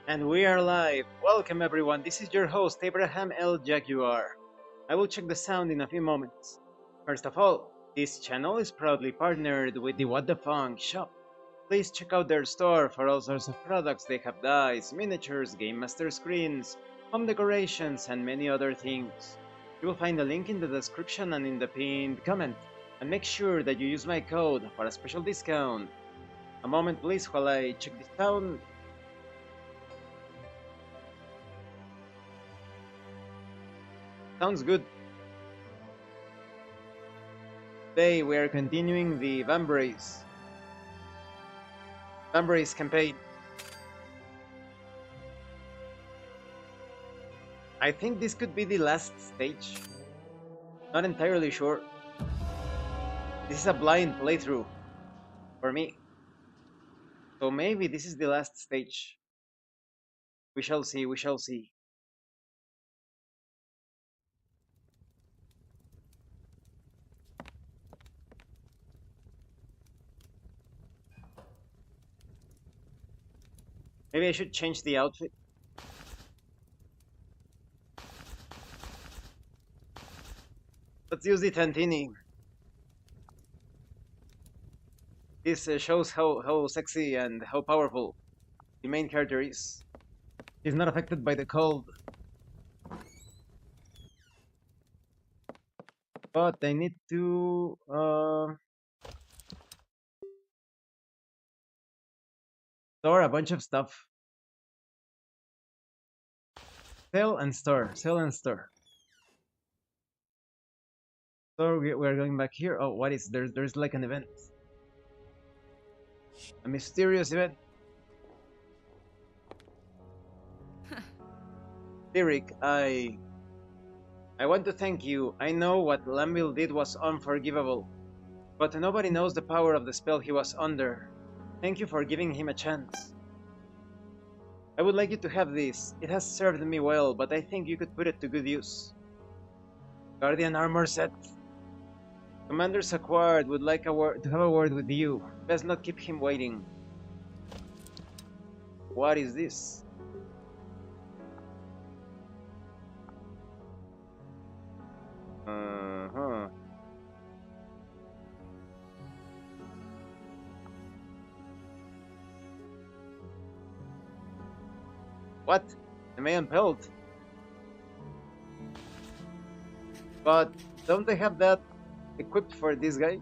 And we are live. Welcome everyone. This is your host Abraham L. Jaguar. I will check the sound in a few moments. First of all, this channel is proudly partnered with the What the Funk shop. Please check out their store for all sorts of products. They have dice, miniatures, game master screens, home decorations, and many other things. You will find a link in the description and in the pinned comment. And make sure that you use my code for a special discount. A moment please while I check this sound. Sounds good. Today we are continuing the Vambrace campaign. I think this could be the last stage. Not entirely sure. This is a blind playthrough for me. So maybe this is the last stage. We shall see, we shall see. Maybe I should change the outfit. Let's use the Tantini. This shows how sexy and how powerful the main character is. He's not affected by the cold. But I need to store a bunch of stuff. Sell and store. Sell and store. So we're going back here. Oh, what is there's like an event. A mysterious event. Lyric, I want to thank you. I know what Lambil did was unforgivable. But nobody knows the power of the spell he was under. Thank you for giving him a chance. I would like you to have this. It has served me well, but I think you could put it to good use. Guardian armor set. Commander Jaguar would like to have a word with you. Best not keep him waiting. What is this? Uh-huh. What? The Mayan pelt? But don't they have that equipped for this guy?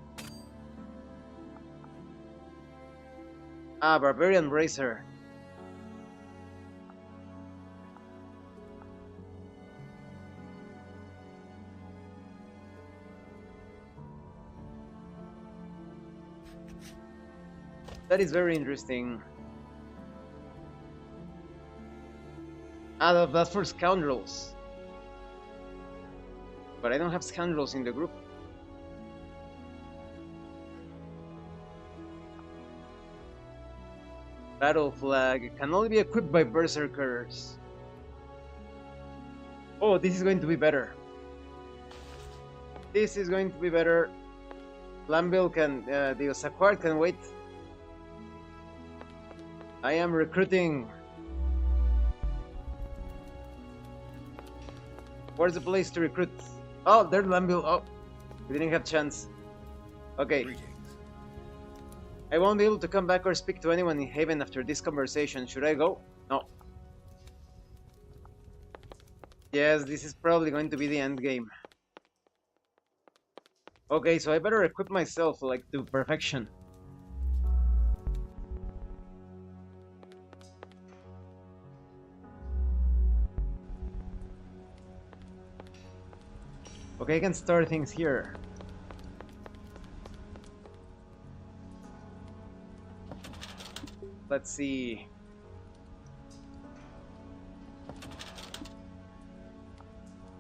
Ah, Barbarian Bracer. That is very interesting. Ah, that's for scoundrels. But I don't have scoundrels in the group. Battle flag can only be equipped by berserkers. Oh, this is going to be better. This is going to be better. Lambil can, the Jaguar can wait. I am recruiting. Where's the place to recruit? Oh, there's Lambil. Oh, we didn't have chance. Okay. Greetings. I won't be able to come back or speak to anyone in Haven after this conversation. Should I go? No. Yes, this is probably going to be the end game. Okay, so I better equip myself like to perfection. Okay, I can store things here. Let's see.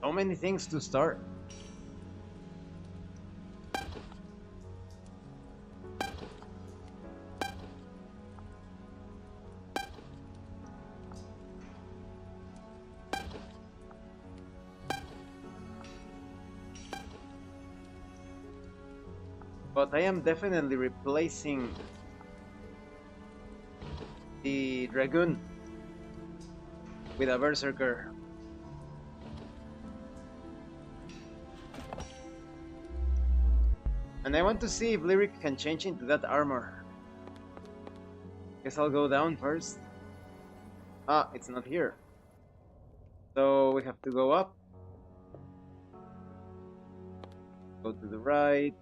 So many things to start. But I am definitely replacing the Dragoon. with a berserker. And I want to see if Lyric can change into that armor. Guess I'll go down first. Ah, it's not here. So we have to go up. Go to the right.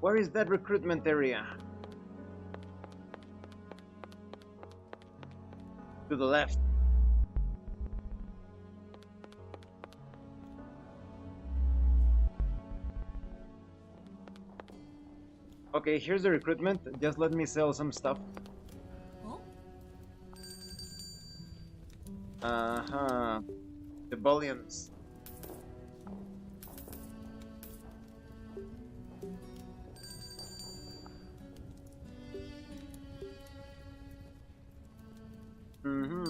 Where is that recruitment area? To the left. Okay, here's the recruitment. Just let me sell some stuff. Uh-huh. The bullions. Mm-hmm.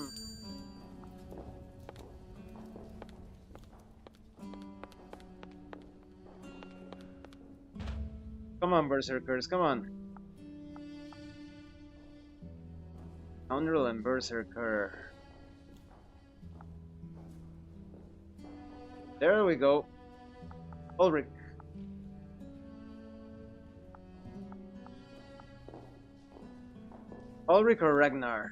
Come on, berserkers, come on. Scoundrel and berserker. There we go. Ulrich. Ulrich or Ragnar?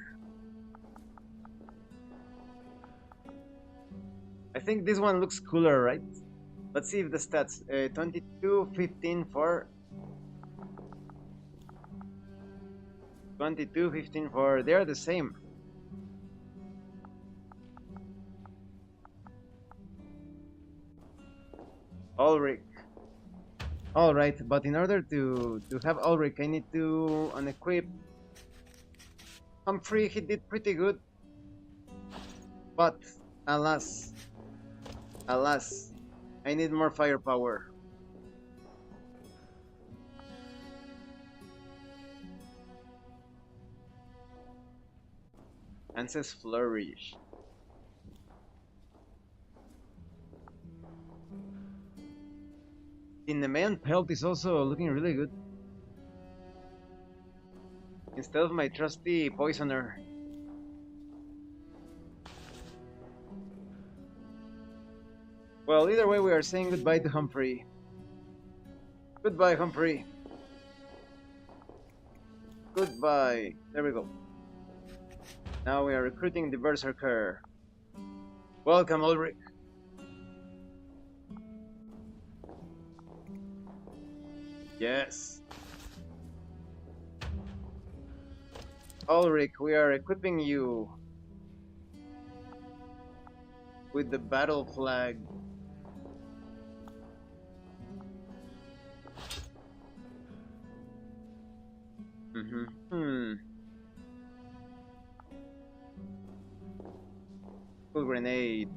I think this one looks cooler, right? Let's see if the stats. 22, 15 for... 22, 15 for... They are the same. Ulrich. Alright, but in order to have Ulrich, I need to unequip Humphrey. He did pretty good. But, alas, I need more firepower. Anses Flourish. The Nemean Pelt is also looking really good. Instead of my trusty Poisoner. Well, either way, we are saying goodbye to Humphrey. Goodbye, Humphrey. Goodbye. There we go. Now we are recruiting the Berserker. Welcome, Ulrich. Yes. Ulrich, we are equipping you with the battle flag. Full grenade.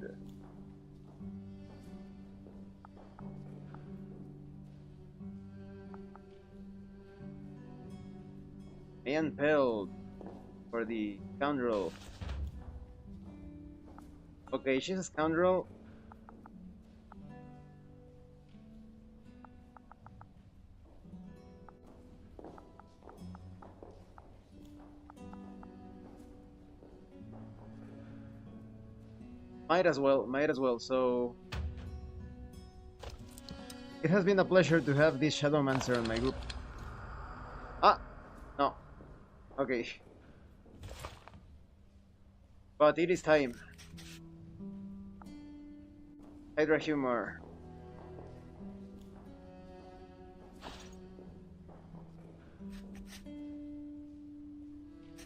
And pelled for the scoundrel. Okay, she's a scoundrel. Might as well, so... It has been a pleasure to have this Shadowmancer in my group. Ah! No. Okay. But it is time. Hydra Humor.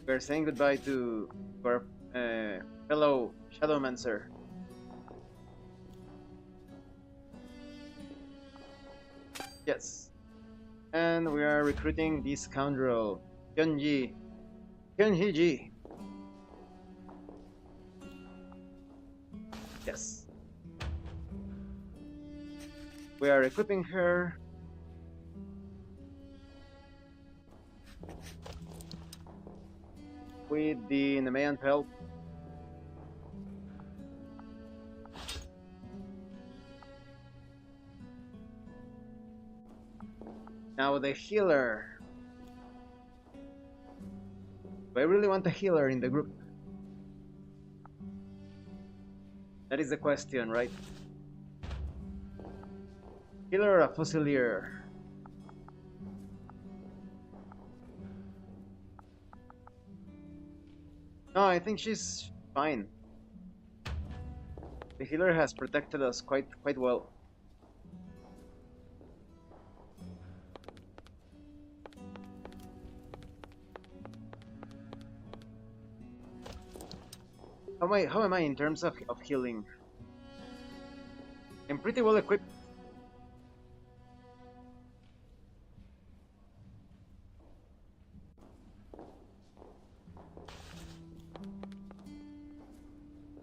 We're saying goodbye to our fellow Shadowmancer. Yes. And we are recruiting this scoundrel, Hyunhee-ji. Yes. We are equipping her. With the Nemean Pelt. Now the healer. Do I really want a healer in the group? That is the question, right? Healer or a Fusilier? No, I think she's fine. The healer has protected us quite well. How am I in terms of healing? I'm pretty well equipped.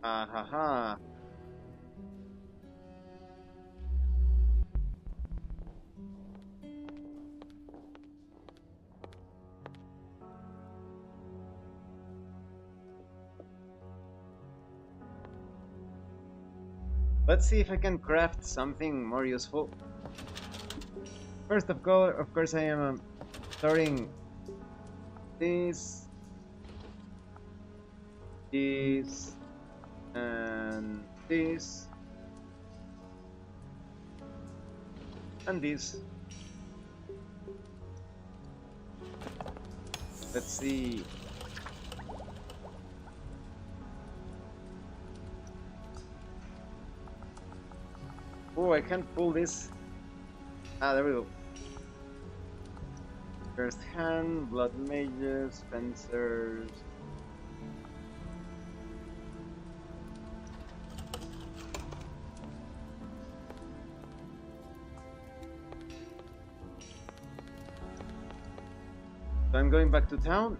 Ahaha. Let's see if I can craft something more useful. First of course, I am storing this, and this, and this. Let's see. Oh, I can't pull this. Ah, there we go. First hand, blood mages, fencers. So I'm going back to town.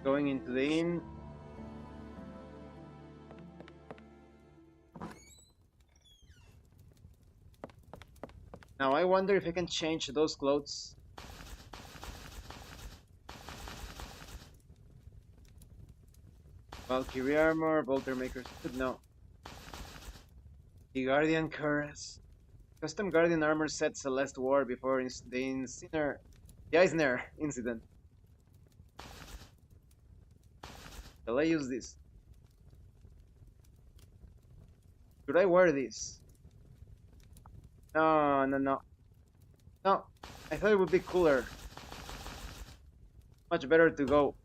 Going into the inn. Now I wonder if I can change those clothes. Valkyrie armor, bolter maker's hood, no. The Guardian Curse. Custom Guardian armor set Celeste War before the Eisner incident. Shall I use this? Should I wear this? No, no, no. No, I thought it would be cooler. Much better to go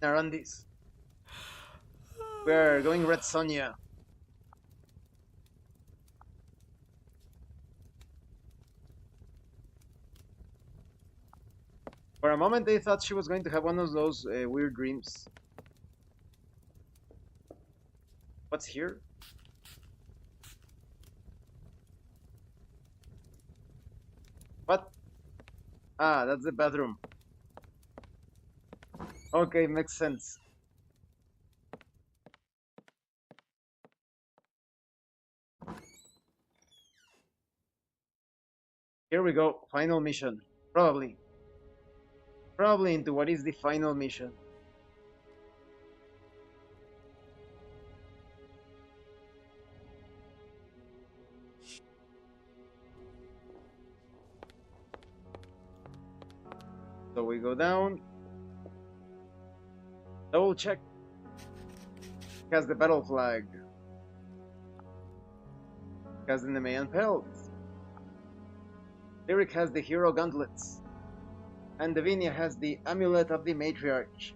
around this. We're going Red Sonja. For a moment, I thought she was going to have one of those weird dreams. What's here? What? Ah, that's the bathroom. Okay, makes sense. Here we go, final mission. Probably into what is the final mission. So we go down. Double check. Has the battle flag. Has the Nemean pelt. Lyric has the hero gauntlets. And Davinia has the amulet of the matriarch.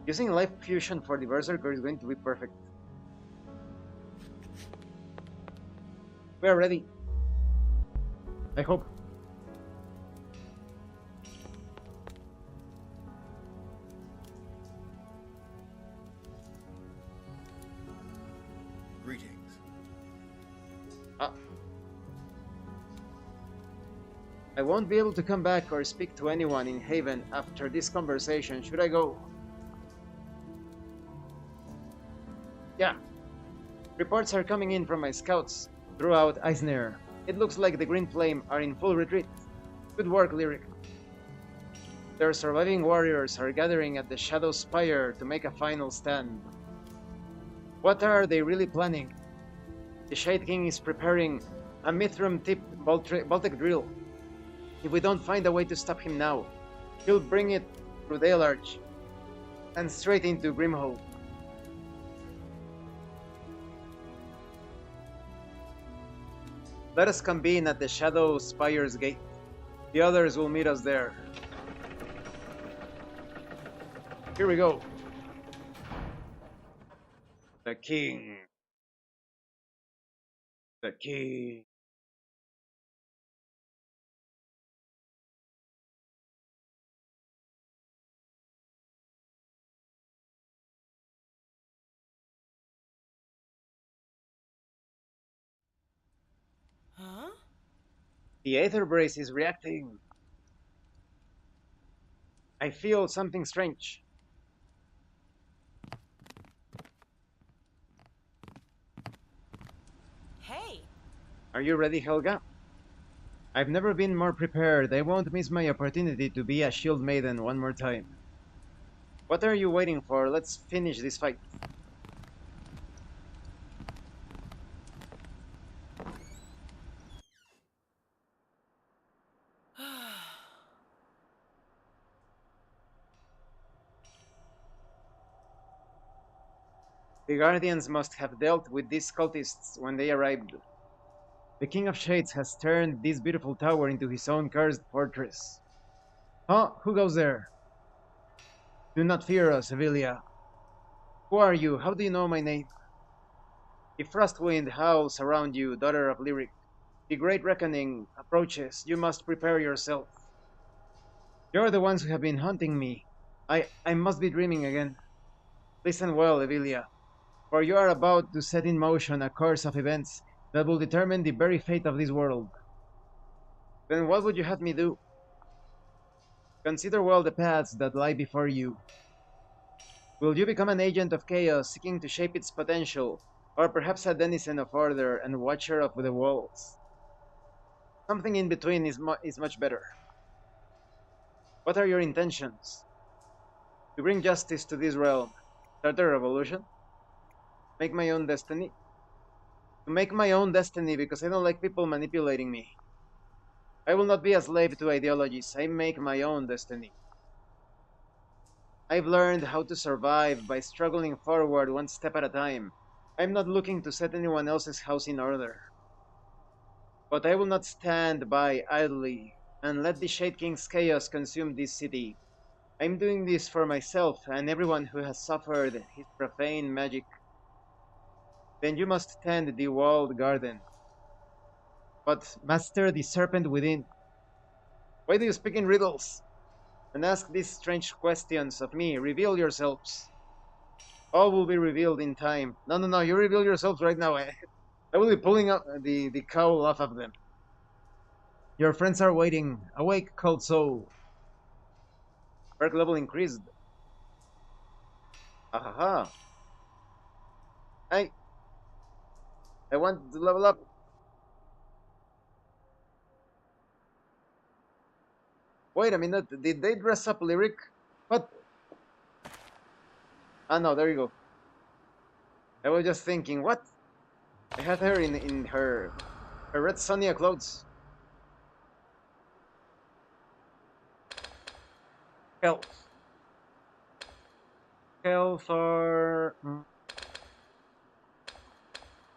Using life fusion for the berserker is going to be perfect. We are ready. I hope. Greetings. I won't be able to come back or speak to anyone in Haven after this conversation. Should I go? Yeah. Reports are coming in from my scouts throughout Eisner. It looks like the Green Flame are in full retreat. Good work, Lyric. Their surviving warriors are gathering at the Shadow Spire to make a final stand. What are they really planning? The Shade King is preparing a Mithram-tipped Baltic drill. If we don't find a way to stop him now, he'll bring it through Dale Arch and straight into Grimhold. Let us convene at the Shadow Spire's gate. The others will meet us there. Here we go. The king. The king. Huh? The Aether Brace is reacting. I feel something strange. Hey! Are you ready, Helga? I've never been more prepared. I won't miss my opportunity to be a shield maiden one more time. What are you waiting for? Let's finish this fight. The Guardians must have dealt with these cultists when they arrived. The King of Shades has turned this beautiful tower into his own cursed fortress. Huh? Who goes there? Do not fear us, Evilia. Who are you? How do you know my name? If Frostwind howls around you, daughter of Lyric, the great reckoning approaches. You must prepare yourself. You're the ones who have been hunting me. I must be dreaming again. Listen well, Evilia, for you are about to set in motion a course of events that will determine the very fate of this world. Then what would you have me do? Consider well the paths that lie before you. Will you become an agent of chaos seeking to shape its potential, or perhaps a denizen of order and watcher of the walls? Something in between is much better. What are your intentions? To bring justice to this realm? Start a revolution? Make my own destiny? To make my own destiny because I don't like people manipulating me. I will not be a slave to ideologies. I make my own destiny. I've learned how to survive by struggling forward one step at a time. I'm not looking to set anyone else's house in order. But I will not stand by idly and let the Shade King's chaos consume this city. I'm doing this for myself and everyone who has suffered his profane magic. Then you must tend the walled garden. But master the serpent within. Why do you speak in riddles? And ask these strange questions of me. Reveal yourselves. All will be revealed in time. No, you reveal yourselves right now. I will be pulling up the cowl off of them. Your friends are waiting. Awake, cold soul. Perk level increased. Ahaha. I I want to level up. Wait a minute. Did they dress up Lyric? What? Ah no, there you go. I was just thinking, what? I had her in her red Sonia clothes. Health. Health or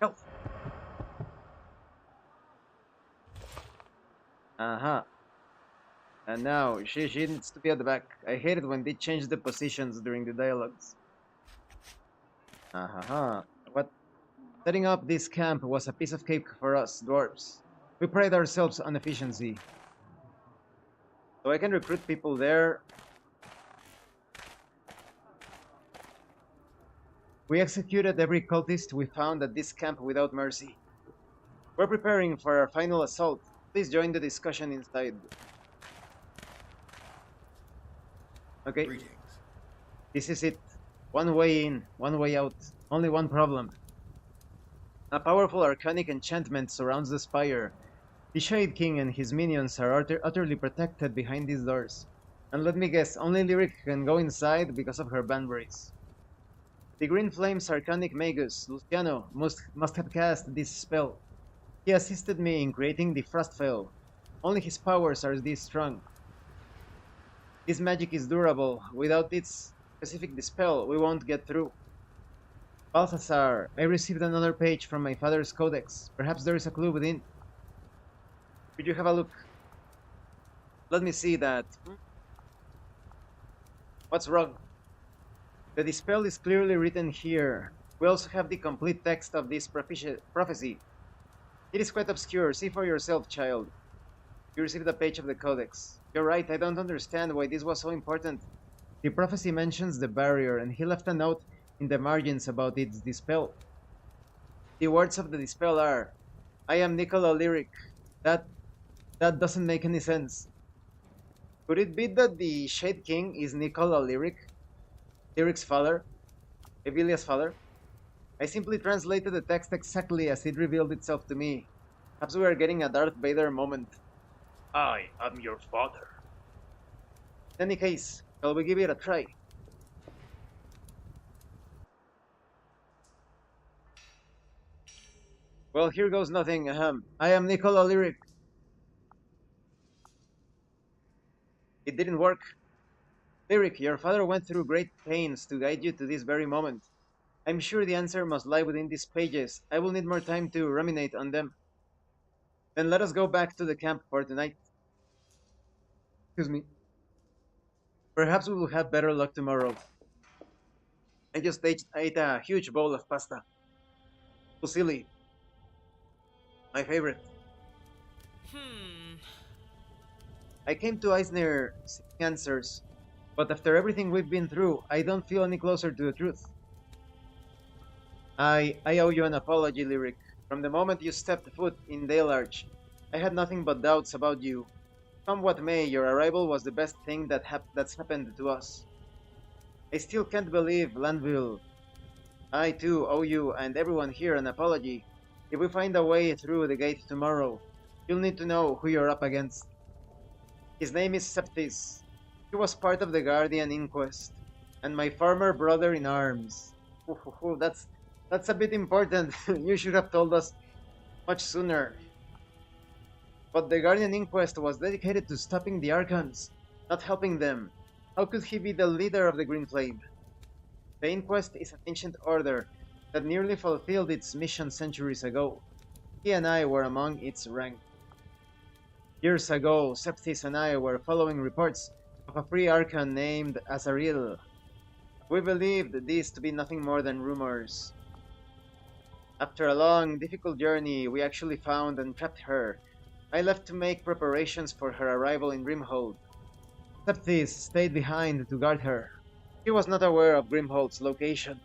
health. Uh-huh. And now she needs to be at the back. I hate it when they change the positions during the dialogues. Uh-huh. What? Setting up this camp was a piece of cake for us, dwarves. We pride ourselves on efficiency. So I can recruit people there. We executed every cultist we found at this camp without mercy. We're preparing for our final assault. Please join the discussion inside. Okay. Greetings. This is it. One way in, one way out. Only one problem. A powerful arcanic enchantment surrounds the spire. The Shade King and his minions are utterly protected behind these doors. And let me guess, only Lyric can go inside because of her Vambrace. The Green Flame's arcanic magus, Luciano, must have cast this spell. He assisted me in creating the Frostfell. Only his powers are this strong. This magic is durable. Without its specific dispel, we won't get through. Balthazar, I received another page from my father's codex. Perhaps there is a clue within. Could you have a look? Let me see that. What's wrong? The dispel is clearly written here. We also have the complete text of this prophecy. It is quite obscure. See for yourself, child. You received a page of the codex. You're right, I don't understand why this was so important. The prophecy mentions the barrier, and he left a note in the margins about its dispel. The words of the dispel are, I am Nicola Lyric. That doesn't make any sense. Could it be that the Shade King is Nicola Lyric? Lyric's father? Evilia's father? I simply translated the text exactly as it revealed itself to me. Perhaps we are getting a Darth Vader moment. I am your father. In any case, shall we give it a try? Well, here goes nothing. I am Nicola Lyric. It didn't work. Lyric, your father went through great pains to guide you to this very moment. I'm sure the answer must lie within these pages. I will need more time to ruminate on them. Then let us go back to the camp for tonight. Excuse me. Perhaps we will have better luck tomorrow. I just ate a huge bowl of pasta. Fusilli. My favorite. Hmm. I came to Eisner seeking answers, but after everything we've been through, I don't feel any closer to the truth. I owe you an apology, Lyric. From the moment you stepped foot in Dale I had nothing but doubts about you. Come what may, your arrival was the best thing that's happened to us. I still can't believe Landville. I too owe you and everyone here an apology. If we find a way through the gate tomorrow, you'll need to know who you're up against. His name is Septis. He was part of the Guardian Inquest, and my former brother in arms. That's a bit important. You should have told us much sooner. But the Guardian Inquest was dedicated to stopping the Archons, not helping them. How could he be the leader of the Green Flame? The Inquest is an ancient order that nearly fulfilled its mission centuries ago. He and I were among its rank. Years ago, Septis and I were following reports of a free Archon named Azariel. We believed these to be nothing more than rumors. After a long, difficult journey, we actually found and trapped her. I left to make preparations for her arrival in Grimhold. Septis stayed behind to guard her. He was not aware of Grimhold's location.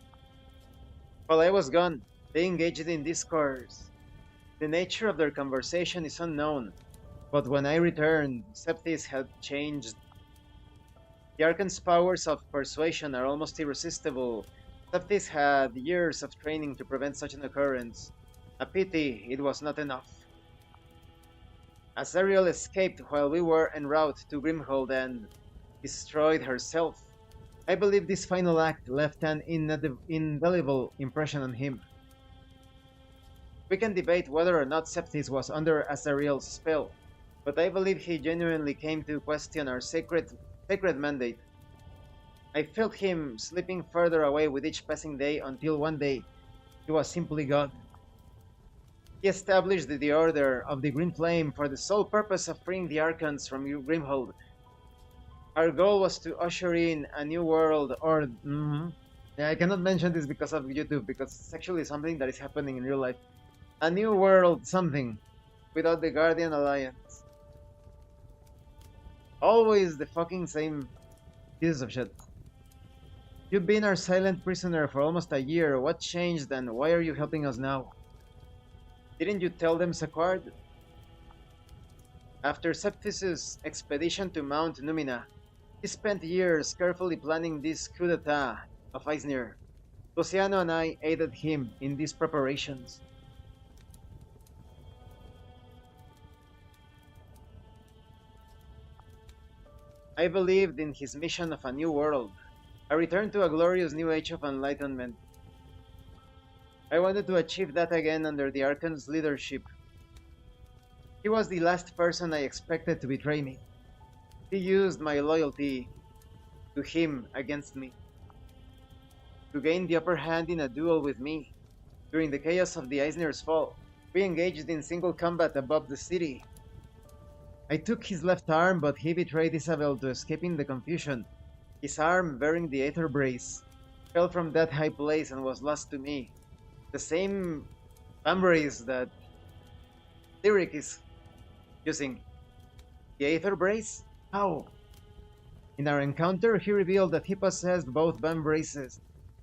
While I was gone, they engaged in discourse. The nature of their conversation is unknown, but when I returned, Septis had changed. The Archon's powers of persuasion are almost irresistible. Septis had years of training to prevent such an occurrence. A pity it was not enough. Azariel escaped while we were en route to Grimhold and destroyed herself. I believe this final act left an indelible impression on him. We can debate whether or not Septis was under Azariel's spell, but I believe he genuinely came to question our sacred mandate. I felt him slipping further away with each passing day until one day he was simply gone. He established the Order of the Green Flame for the sole purpose of freeing the Archons from Grimhold. Our goal was to usher in a new world or... Yeah, I cannot mention this because of YouTube, because it's actually something that is happening in real life. A new world something, without the Guardian Alliance. Always the fucking same pieces of shit. You've been our silent prisoner for almost a year. What changed and why are you helping us now? Didn't you tell them Saquard? After Septis' expedition to Mount Numina, he spent years carefully planning this coup d'etat of Eisner. Luciano and I aided him in these preparations. I believed in his mission of a new world, a return to a glorious new age of enlightenment. I wanted to achieve that again under the Archon's leadership. He was the last person I expected to betray me. He used my loyalty to him against me, to gain the upper hand in a duel with me. During the chaos of the Eisner's fall, we engaged in single combat above the city. I took his left arm, but he betrayed Isabel to escape in the confusion. His arm, bearing the Aether Brace, fell from that high place and was lost to me. The same Vambrace that Lyric is using. The Aether Brace? How? In our encounter, he revealed that he possessed both Vambraces.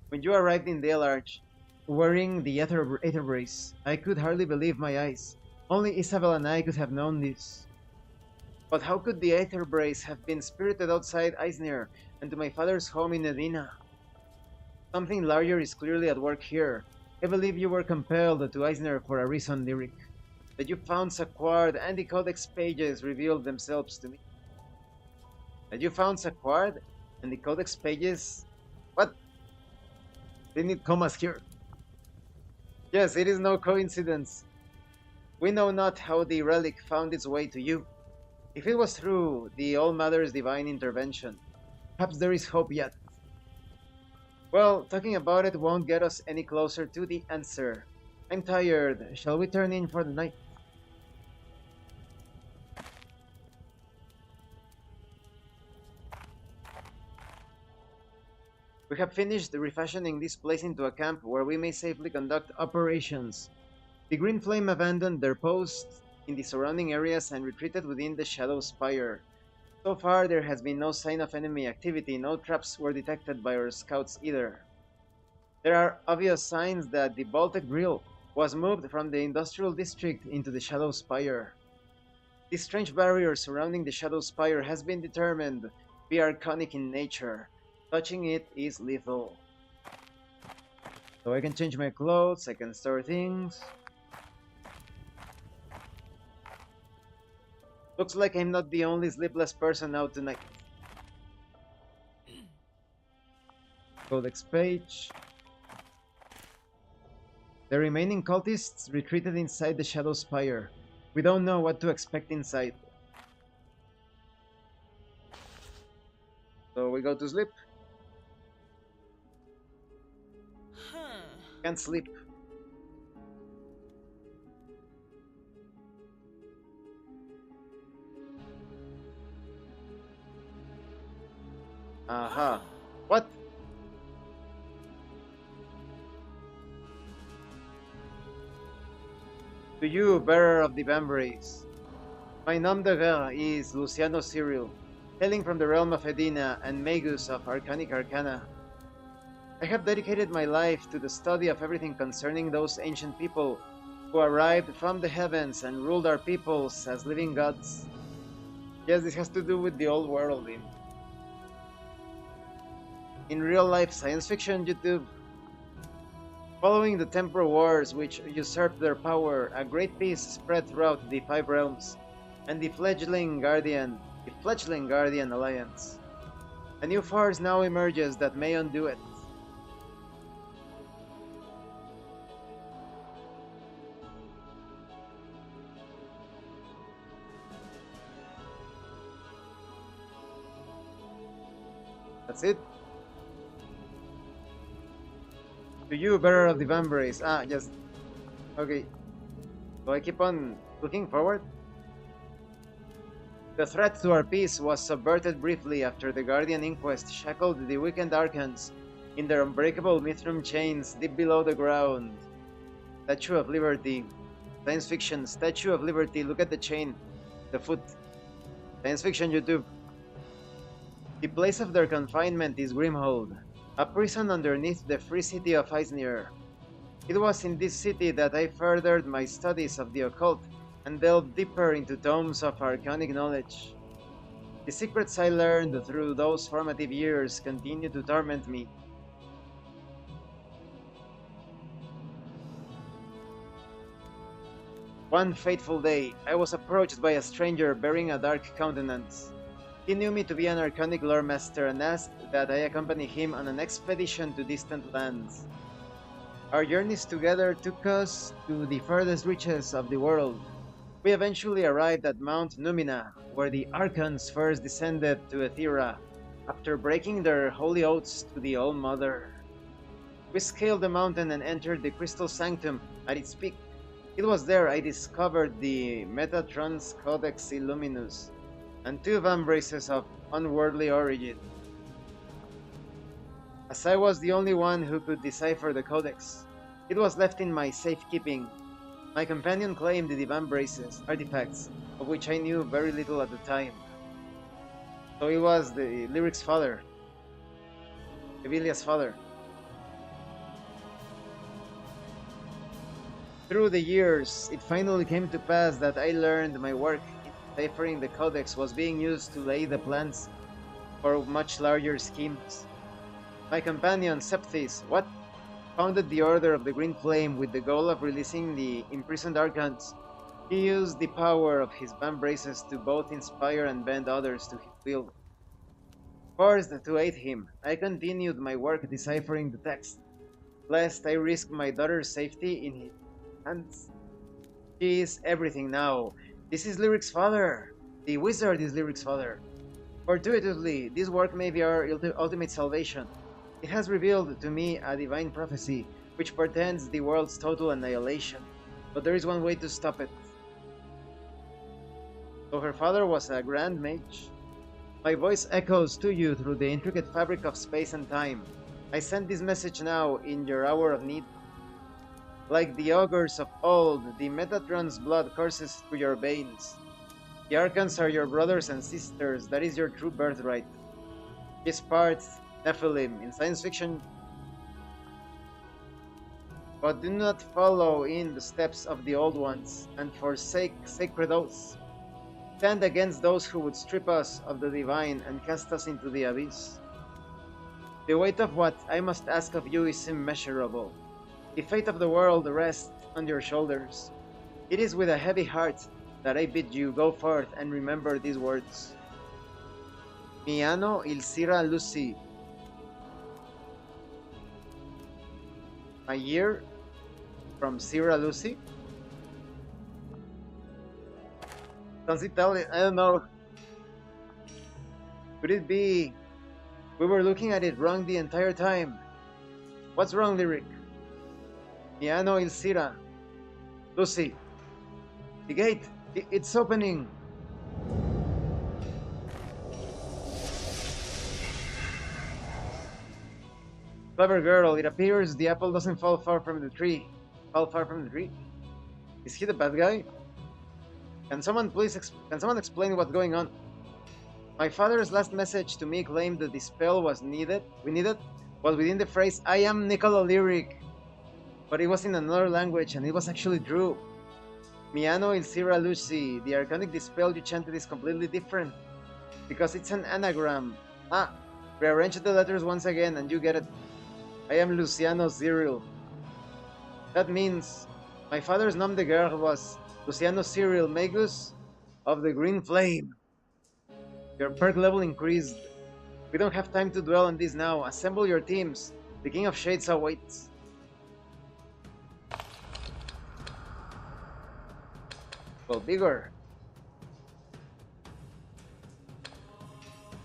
When you arrived in Dale Arch, wearing the Aether Brace, I could hardly believe my eyes. Only Isabel and I could have known this. But how could the Aether Brace have been spirited outside Eisner and to my father's home in Edina? Something larger is clearly at work here. I believe you were compelled to Eisner for a reason, Lyric. That you found Saquard and the Codex pages revealed themselves to me. That you found Saquard and the Codex pages? What? They need commas here. Yes, it is no coincidence. We know not how the relic found its way to you. If it was through the All-Mother's divine intervention, perhaps there is hope yet. Well, talking about it won't get us any closer to the answer. I'm tired. Shall we turn in for the night? We have finished refashioning this place into a camp where we may safely conduct operations. The Green Flame abandoned their posts in the surrounding areas and retreated within the Shadow Spire. So far, there has been no sign of enemy activity. No traps were detected by our scouts either. There are obvious signs that the Bolted Grill was moved from the industrial district into the Shadow Spire. The strange barrier surrounding the Shadow Spire has been determined to be archonic in nature. Touching it is lethal. So I can change my clothes, I can store things. Looks like I'm not the only sleepless person out tonight. Codex page. The remaining cultists retreated inside the Shadow Spire. We don't know what to expect inside. So we go to sleep. Can't sleep. Aha. What? To you, bearer of the Vambrace. My nom de guerre is Luciano Cyril, hailing from the realm of Edina and Magus of Arcanic Arcana. I have dedicated my life to the study of everything concerning those ancient people who arrived from the heavens and ruled our peoples as living gods. Yes, this has to do with the old world in real-life science fiction YouTube. Following the Temporal Wars which usurped their power, a great peace spread throughout the Five Realms and the fledgling Guardian Alliance. A new force now emerges that may undo it. That's it. To you, bearer of the Vambrace. Ah, yes. Okay. So I keep on looking forward. The threat to our peace was subverted briefly after the Guardian Inquest shackled the weakened Archons in their unbreakable Mithram chains deep below the ground. Statue of Liberty. Science fiction. Statue of Liberty. Look at the chain. The foot. Science fiction YouTube. The place of their confinement is Grimhold, a prison underneath the free city of Eisner. It was in this city that I furthered my studies of the occult and delved deeper into tomes of arcanic knowledge. The secrets I learned through those formative years continue to torment me. One fateful day, I was approached by a stranger bearing a dark countenance. He knew me to be an arcanic lore master and asked that I accompany him on an expedition to distant lands. Our journeys together took us to the furthest reaches of the world. We eventually arrived at Mount Numina, where the Archons first descended to Ethera after breaking their holy oaths to the All Mother. We scaled the mountain and entered the Crystal Sanctum at its peak. It was there I discovered the Metatrons Codex Illuminus and two Vambraces of unworldly origin. As I was the only one who could decipher the codex, it was left in my safekeeping. My companion claimed the Vambraces, artifacts, of which I knew very little at the time. So it was the Lyric's father, Evilia's father. Through the years, it finally came to pass that I learned my work in deciphering the codex was being used to lay the plans for much larger schemes. My companion, Septhys, founded the Order of the Green Flame with the goal of releasing the imprisoned Archons. He used the power of his Vambraces to both inspire and bend others to his will. Forced to aid him, I continued my work deciphering the text, lest I risk my daughter's safety in his hands. She is everything now. This is Lyric's father. The wizard is Lyric's father. Fortuitously, this work may be our ultimate salvation. It has revealed to me a divine prophecy, which portends the world's total annihilation. But there is one way to stop it. So her father was a grand mage. My voice echoes to you through the intricate fabric of space and time. I send this message now in your hour of need. Like the augurs of old, the Metatron's blood courses through your veins. The Archons are your brothers and sisters, that is your true birthright. His part, Nephilim, in science fiction, but do not follow in the steps of the old ones, and forsake sacred oaths. Stand against those who would strip us of the divine and cast us into the abyss. The weight of what I must ask of you is immeasurable. The fate of the world rests on your shoulders. It is with a heavy heart that I bid you go forth and remember these words. Miano il Sira Lucy. A year from Sira Lucy? Sounds Italian, I don't know. Could it be we were looking at it wrong the entire time? What's wrong, Lyric? Miano il Sira. Lucy. The gate, it's opening. Clever girl, it appears the apple doesn't fall far from the tree. Fall far from the tree? Is he the bad guy? Can someone explain what's going on? My father's last message to me claimed that the spell was needed, was within the phrase, I am Nicola Lyric. But it was in another language and it was actually true. Miano il Sira Lucy, the arcanic dispel you chanted is completely different. Because it's an anagram. Rearrange the letters once again and you get it. I am Luciano Cyril. That means my father's nom de guerre was Luciano Cyril Magus of the Green Flame. Your perk level increased. We don't have time to dwell on this now. Assemble your teams. The King of Shades awaits. Well, bigger.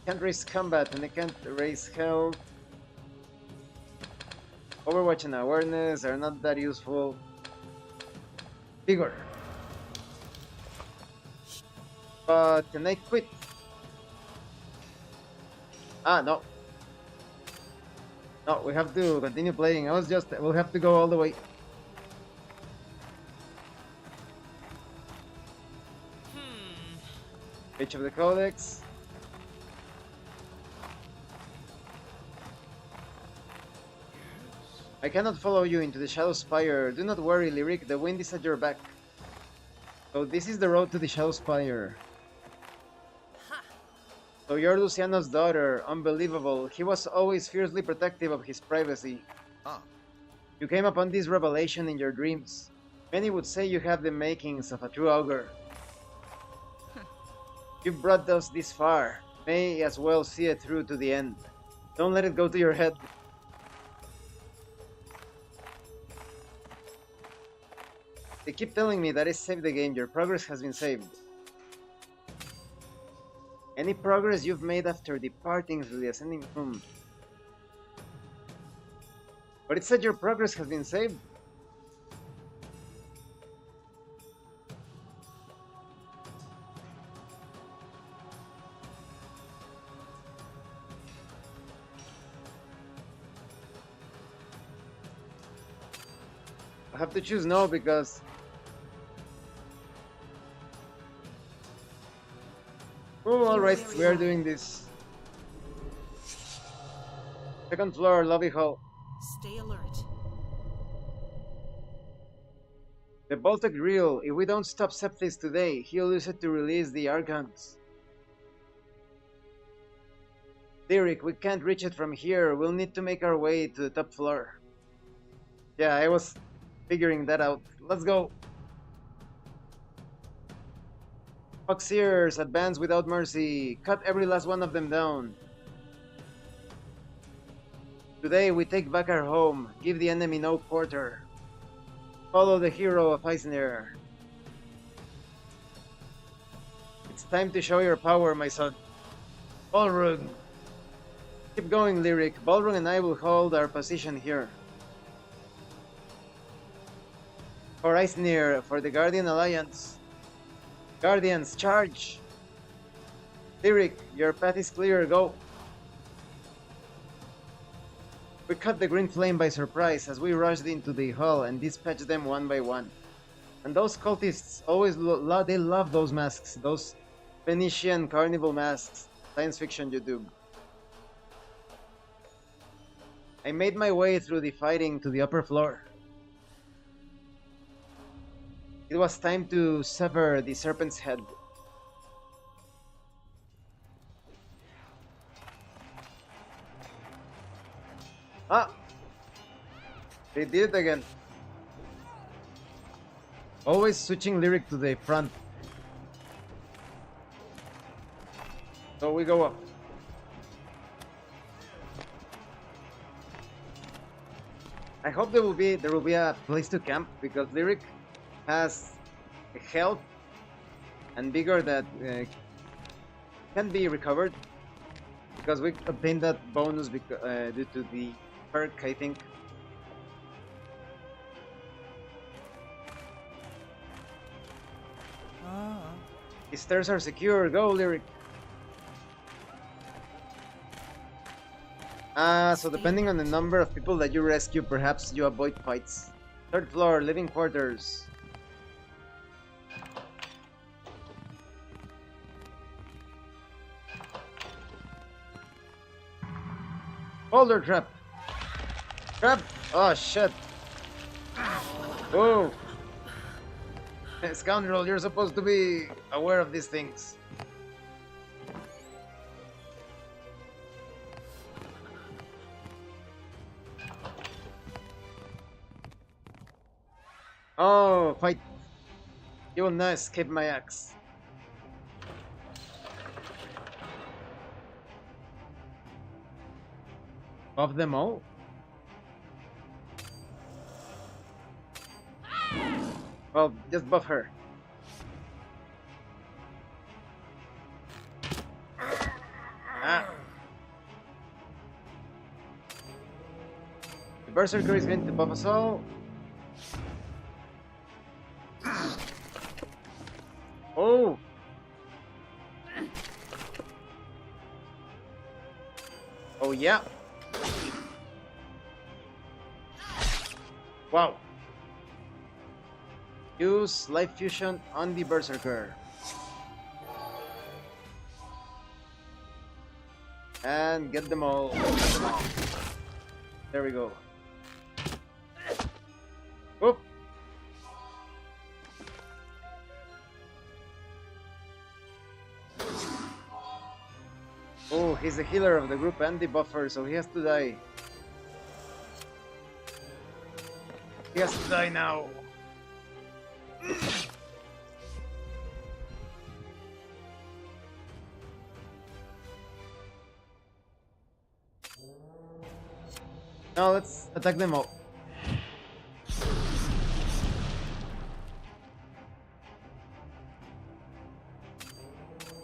Can't raise combat and I can't raise health. Overwatch and awareness are not that useful. Bigger. But can I quit? No. No, we have to continue playing. We'll have to go all the way. Page of the Codex. I cannot follow you into the Shadow Spire. Do not worry, Lyric, the wind is at your back. So this is the road to the Shadow Spire. So you're Luciano's daughter. Unbelievable. He was always fiercely protective of his privacy. You came upon this revelation in your dreams. Many would say you have the makings of a true ogre. You brought us this far. May as well see it through to the end. Don't let it go to your head. They keep telling me that I saved the game. Your progress has been saved. Any progress you've made after departing through the ascending room. But it said your progress has been saved. I have to choose no because... Oh, alright, we are doing this. Second floor, lobby hall. Stay alert. The Baltic reel. If we don't stop Septis today, he'll use it to release the Archons. Lyric, we can't reach it from here. We'll need to make our way to the top floor. Yeah, I was figuring that out. Let's go. Foxeers, advance without mercy. Cut every last one of them down. Today we take back our home. Give the enemy no quarter. Follow the hero of Eisner. It's time to show your power, my son. Balrog. Keep going, Lyric. Balrog and I will hold our position here. For Eisner, for the Guardian Alliance. Guardians, charge! Lyric, your path is clear, go! We cut the green flame by surprise as we rushed into the hall and dispatched them one by one. And those cultists always they love those masks, those Phoenician carnival masks. Science fiction YouTube. I made my way through the fighting to the upper floor. It was time to sever the serpent's head. Ah! They did it again. Always switching Lyric to the front. So we go up. I hope there will be a place to camp because Lyric has a health and vigor that can be recovered because we obtained that bonus due to the perk, I think. The stairs are secure. Go, Lyric. So depending on the number of people that you rescue, perhaps you avoid fights. Third floor, living quarters. Boulder trap! Trap! Oh shit! Oh! Scoundrel, you're supposed to be aware of these things. Oh, fight! You will not escape my axe. Buff them all? Well, just buff her. Ah. The Berserker is going to buff us all. Oh! Oh yeah! Wow! Use Life Fusion on the Berserker. And get them all. There we go. Oop! Oh, he's the healer of the group and the buffer, so he has to die. He has to die now. Now let's attack them all.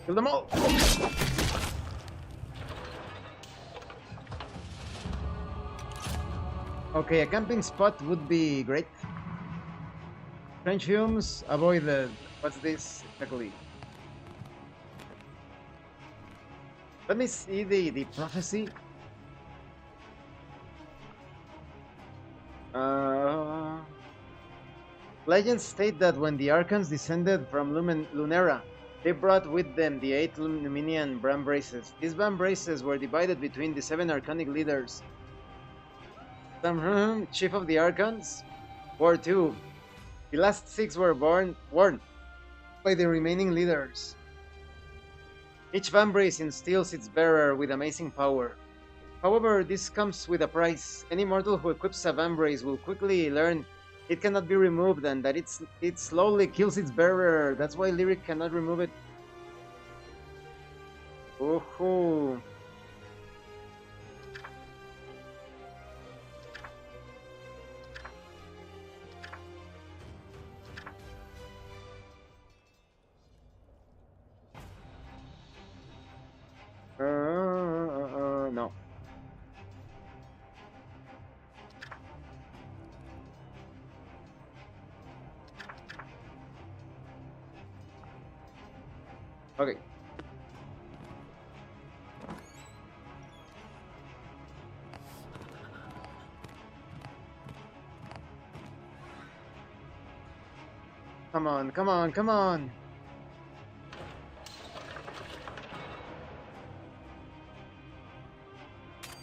Kill them all! Okay, a camping spot would be great. Trench fumes, avoid the... What's this exactly? Let me see the prophecy. Legends state that when the Archons descended from Lunera, they brought with them the 8 Luminian Vambraces. These Vambraces were divided between the 7 Archonic leaders. Some Chief of the Archons, War 2. The last 6 were worn by the remaining leaders. Each Vambrace instills its bearer with amazing power. However, this comes with a price. Any mortal who equips a Vambrace will quickly learn it cannot be removed and that it slowly kills its bearer. That's why Lyric cannot remove it. Ooh. No. Okay. Come on, come on, come on!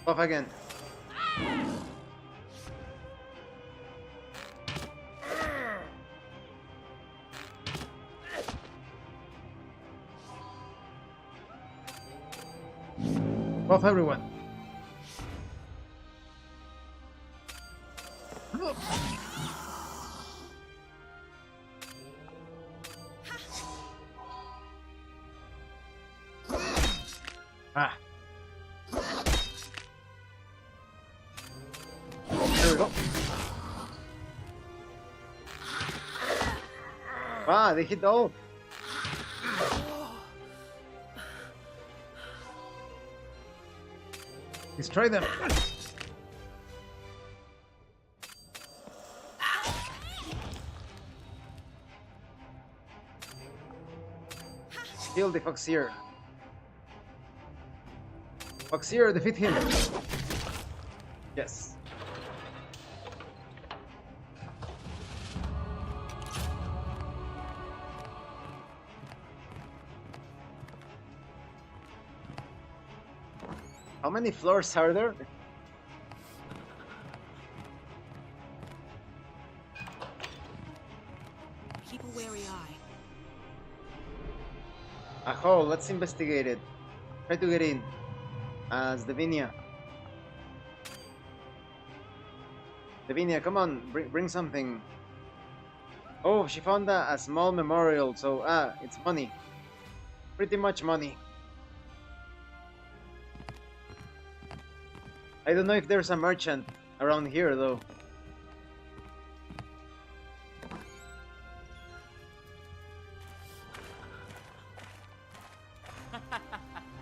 Off again. Off everyone. Ah. There we go. Ah, they hit all. Destroy them. Kill the Foxier. Foxier, defeat him. Yes. How many floors are there? Keep a wary eye. Aho, let's investigate it. Try to get in. As Davinia. Davinia, come on, bring something. Oh, she found a small memorial, so it's money. Pretty much money. I don't know if there's a merchant around here, though.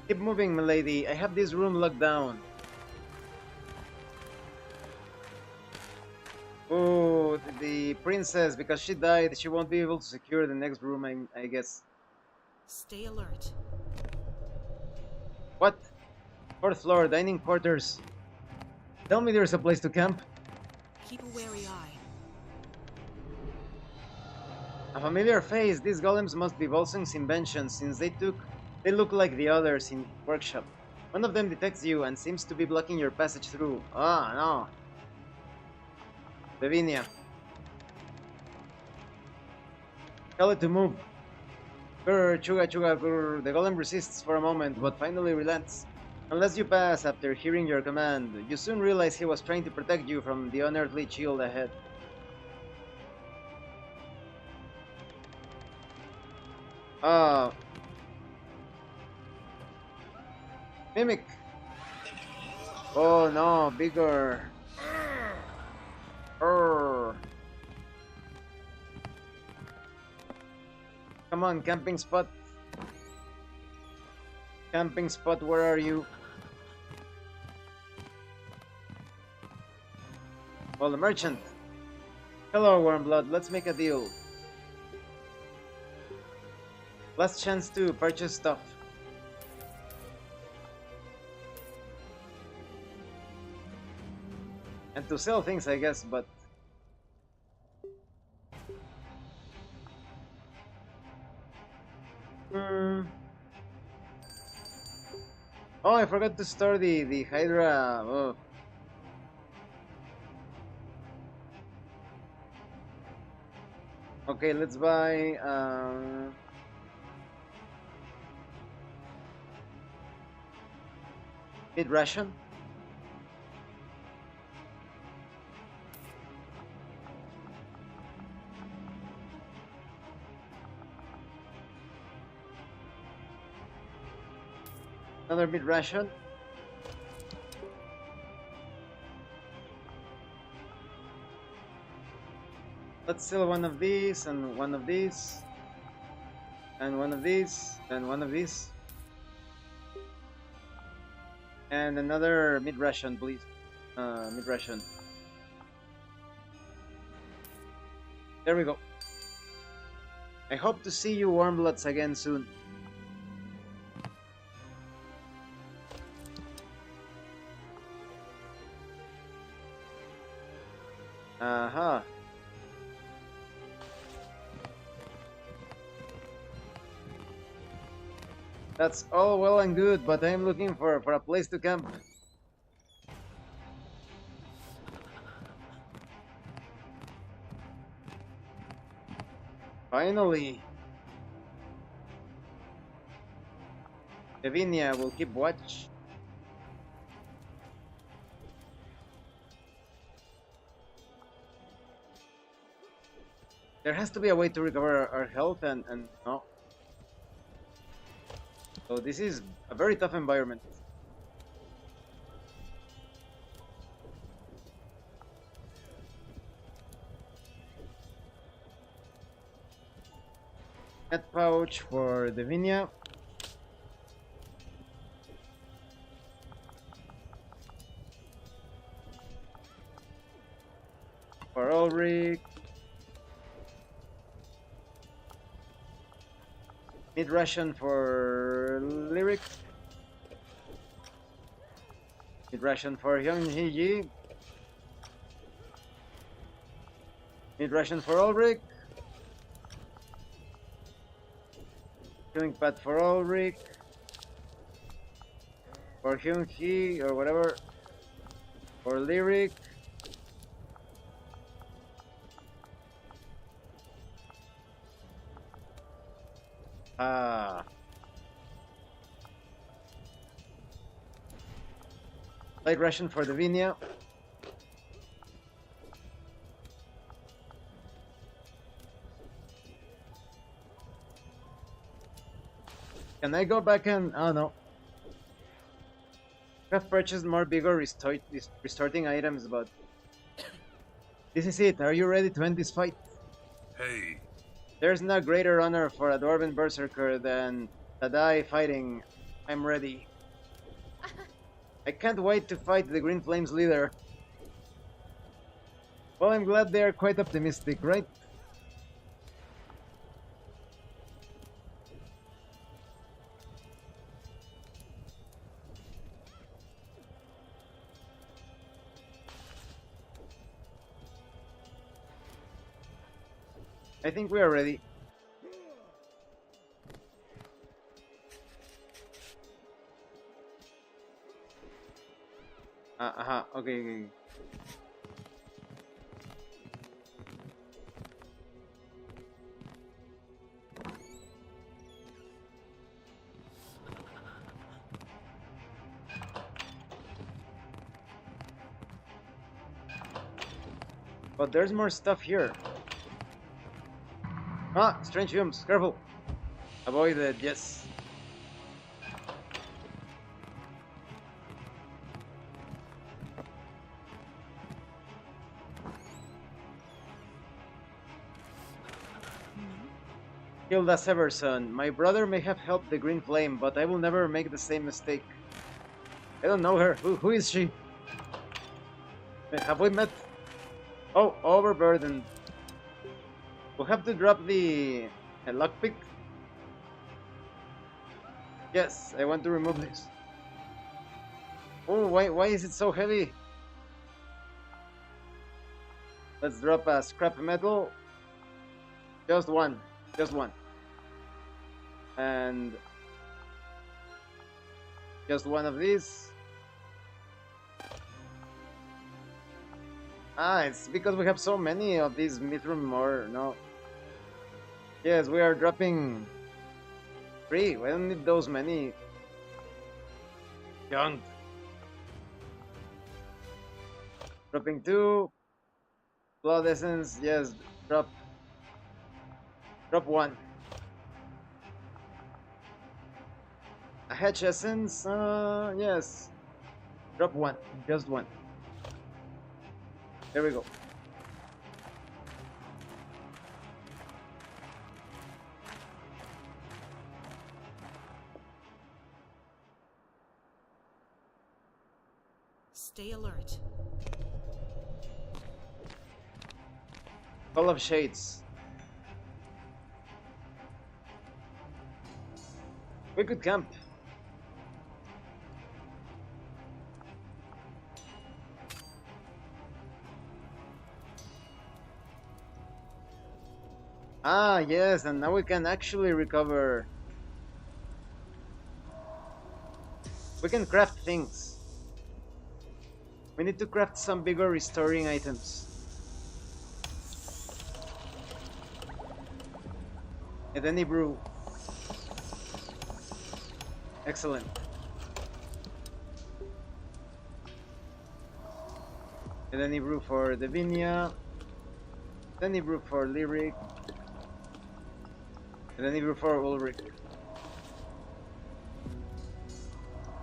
Keep moving, milady. I have this room locked down. Oh, the princess, because she died, she won't be able to secure the next room, I guess. Stay alert. What? 4th floor, dining quarters. Tell me there's a place to camp. Keep a wary eye. A familiar face. These golems must be Volsung's invention, since they look like the others in workshop. One of them detects you and seems to be blocking your passage through. Ah, no. Davinia. Tell it to move. Grr, chuga chuga grr. The golem resists for a moment, but finally relents. Unless you pass after hearing your command, you soon realize he was trying to protect you from the unearthly shield ahead. Mimic! Oh no, bigger! Urgh. Come on, camping spot. Camping spot, where are you? Well, the merchant. Hello, Warmblood. Let's make a deal. Last chance to purchase stuff. And to sell things, I guess, but... Oh, I forgot to store the Hydra. Oh. Okay, let's buy... Meat ration. Another meat ration. Let's sell one of these, and one of these, and one of these, and one of these. And another meat ration, please. Meat ration. There we go. I hope to see you Warmbloods again soon. Aha. That's all well and good, but I'm looking for a place to camp. Finally. Lavinia will keep watch. There has to be a way to recover our health and no. So this is a very tough environment. Head pouch for Davinia. For Ulrich. Meat ration for Lyric. Meat ration for Hyunhee. Meat ration for Ulrich. Healing pad for Ulrich. For Hyunhee or whatever. For Lyric. Light ration for Davinia. Can I go back and... oh no. I've purchased more vigor restoring items, but... this is it. Are you ready to end this fight? Hey. There's no greater honor for a Dwarven Berserker than to die fighting. I'm ready. I can't wait to fight the Green Flames leader. Well, I'm glad they are quite optimistic, right? I think we are ready. Okay. But there's more stuff here. Ah, strange fumes, careful. Avoid it, yes. Hilda Severson, my brother may have helped the Green Flame, but I will never make the same mistake. I don't know her. Who is she? Have we met? Oh, overburdened. We'll have to drop the lockpick. Yes, I want to remove this. Oh, why is it so heavy? Let's drop a scrap metal. Just one. Just one. And just one of these. Ah, it's because we have so many of these Mithrum ore, no? Yes, we are dropping 3. We don't need those many. Junk. Dropping 2. Blood essence, yes, drop 1. A hedge essence, yes. Drop 1, just 1. There we go. Stay alert. Call of Shades. We could camp. Ah, yes, and now we can actually recover. We can craft things. We need to craft some bigger restoring items. And then brew. Excellent. And then brew for Davinia. Then brew for Lyric. And then brew for Ulrich.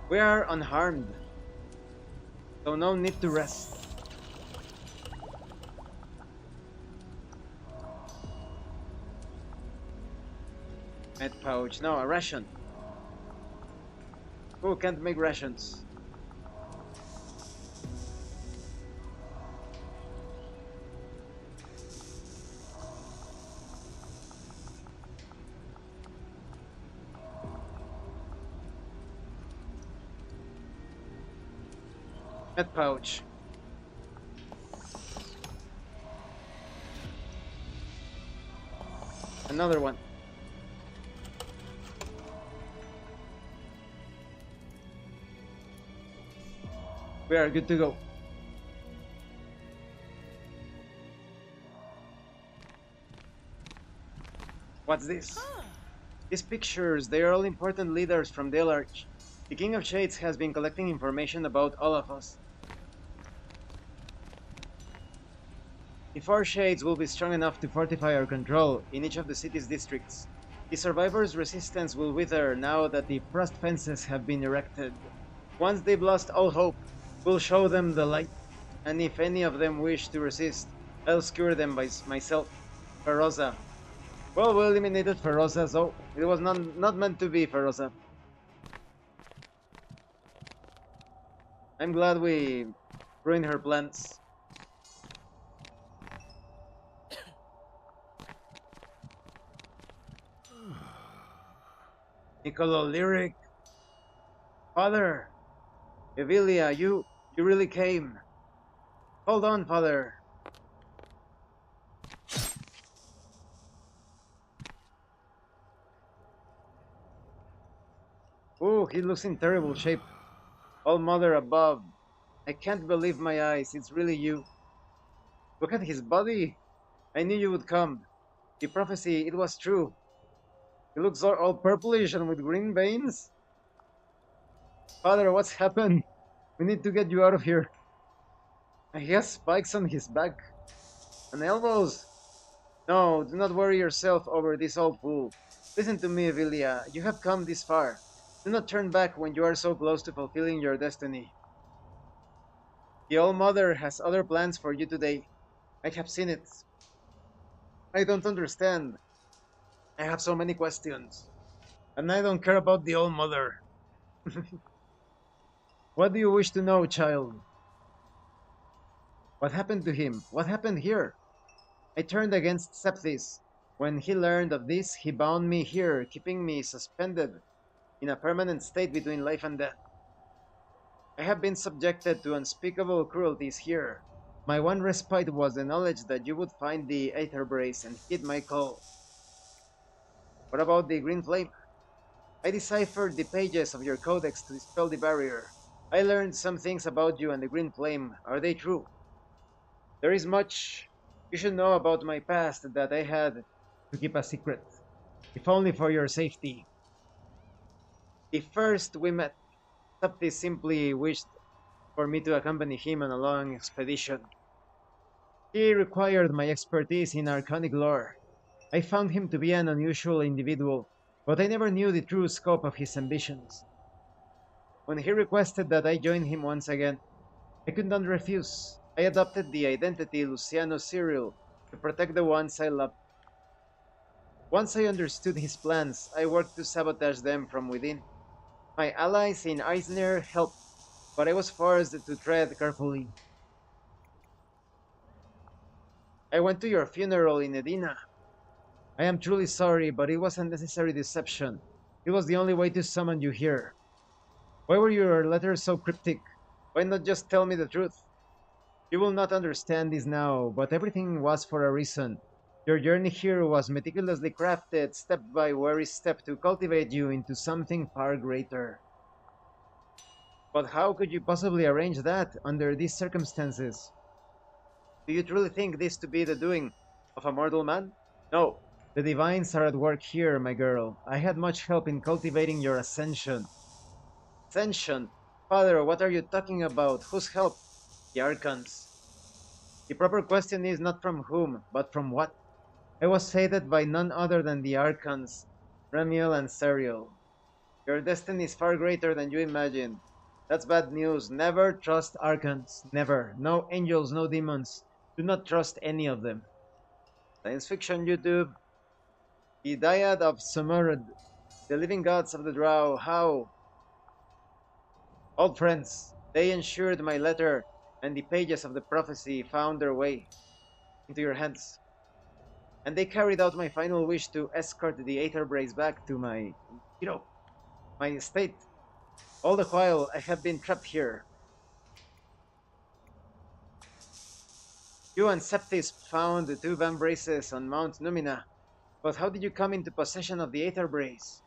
We are unharmed, so no need to rest. Med pouch, no, a ration. Who can't make rations? Med pouch. Another one. We are good to go. What's this? These pictures, they are all important leaders from the Arch. The King of Shades has been collecting information about all of us. If our Shades will be strong enough to fortify our control in each of the city's districts, the survivors' resistance will wither now that the frost fences have been erected. Once they've lost all hope, we'll show them the light, and if any of them wish to resist, I'll skewer them by myself. Feroza. Well, we eliminated Feroza, so it was not meant to be Feroza. I'm glad we ruined her plans. Niccolo Lyric. Father! Evilia, you really came. Hold on, Father. Oh, he looks in terrible shape. All Mother above. I can't believe my eyes. It's really you. Look at his body. I knew you would come. The prophecy, it was true. He looks all purplish and with green veins. Father, what's happened? We need to get you out of here. He has spikes on his back. And elbows. No, do not worry yourself over this old fool. Listen to me, Evilia. You have come this far. Do not turn back when you are so close to fulfilling your destiny. The All-Mother has other plans for you today. I have seen it. I don't understand. I have so many questions. And I don't care about the old mother. What do you wish to know, child? What happened to him? What happened here? I turned against Septhys. When he learned of this, he bound me here, keeping me suspended in a permanent state between life and death. I have been subjected to unspeakable cruelties here. My one respite was the knowledge that you would find the Aether Brace and heed my call. What about the Green Flame? I deciphered the pages of your codex to dispel the barrier. I learned some things about you and the Green Flame. Are they true? There is much you should know about my past that I had to keep a secret, if only for your safety. The first we met, Sapti simply wished for me to accompany him on a long expedition. He required my expertise in arcanic lore. I found him to be an unusual individual, but I never knew the true scope of his ambitions. When he requested that I join him once again, I could not refuse. I adopted the identity Luciano Cyril to protect the ones I loved. Once I understood his plans, I worked to sabotage them from within. My allies in Eisner helped, but I was forced to tread carefully. I went to your funeral in Edina. I am truly sorry, but it was a necessary deception. It was the only way to summon you here. Why were your letters so cryptic? Why not just tell me the truth? You will not understand this now, but everything was for a reason. Your journey here was meticulously crafted, step by very step, to cultivate you into something far greater. But how could you possibly arrange that under these circumstances? Do you truly think this to be the doing of a mortal man? No. The divines are at work here, my girl. I had much help in cultivating your ascension. Ascension? Father, what are you talking about? Whose help? The Archons. The proper question is not from whom, but from what? I was fated by none other than the Archons, Ramiel and Serial. Your destiny is far greater than you imagined. That's bad news. Never trust Archons. Never. No angels, no demons. Do not trust any of them. Science fiction YouTube. The Dyad of Sumurd. The living gods of the Drow. How? Old friends. They ensured my letter and the pages of the prophecy found their way into your hands. And they carried out my final wish to escort the Aether Brace back to my estate. All the while I have been trapped here. You and Septis found the two Vambraces on Mount Numina, but how did you come into possession of the Aether Brace?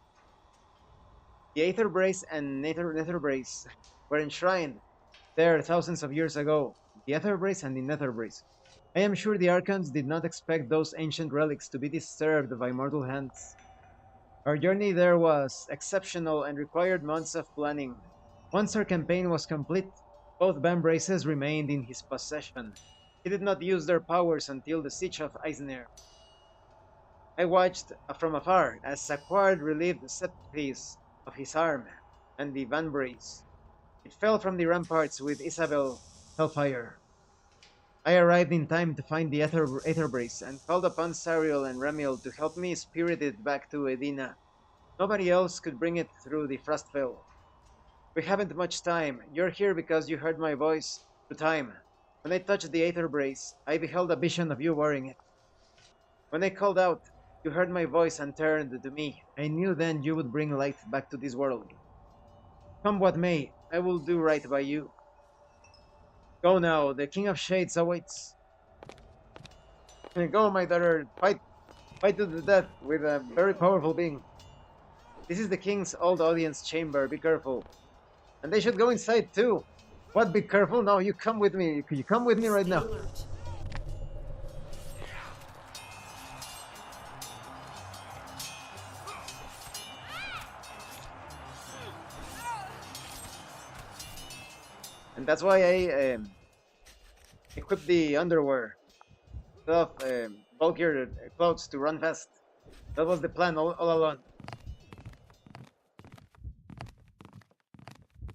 The Aether Brace and Nether Brace were enshrined there thousands of years ago. The Aether Brace and the Nether Brace. I am sure the Archons did not expect those ancient relics to be disturbed by mortal hands. Our journey there was exceptional and required months of planning. Once our campaign was complete, both Vambraces remained in his possession. He did not use their powers until the siege of Eisner. I watched from afar as Jaguar relieved Septis of his arm and the Vambrace. It fell from the ramparts with Isabel Hellfire. I arrived in time to find the Aether Brace and called upon Sariel and Ramiel to help me spirit it back to Edina. Nobody else could bring it through the Frostfell. We haven't much time. You're here because you heard my voice through time. When I touched the Aether Brace, I beheld a vision of you wearing it. When I called out, you heard my voice and turned to me. I knew then you would bring light back to this world. Come what may, I will do right by you. Go now, the King of Shades awaits. Go, my daughter, fight to the death with a very powerful being. This is the King's old audience chamber, be careful. And they should go inside too. What, be careful? No, you come with me. You come with me right Stay now. alert. And that's why I equip the underwear. Stuff, bulkier clothes to run fast. That was the plan all along.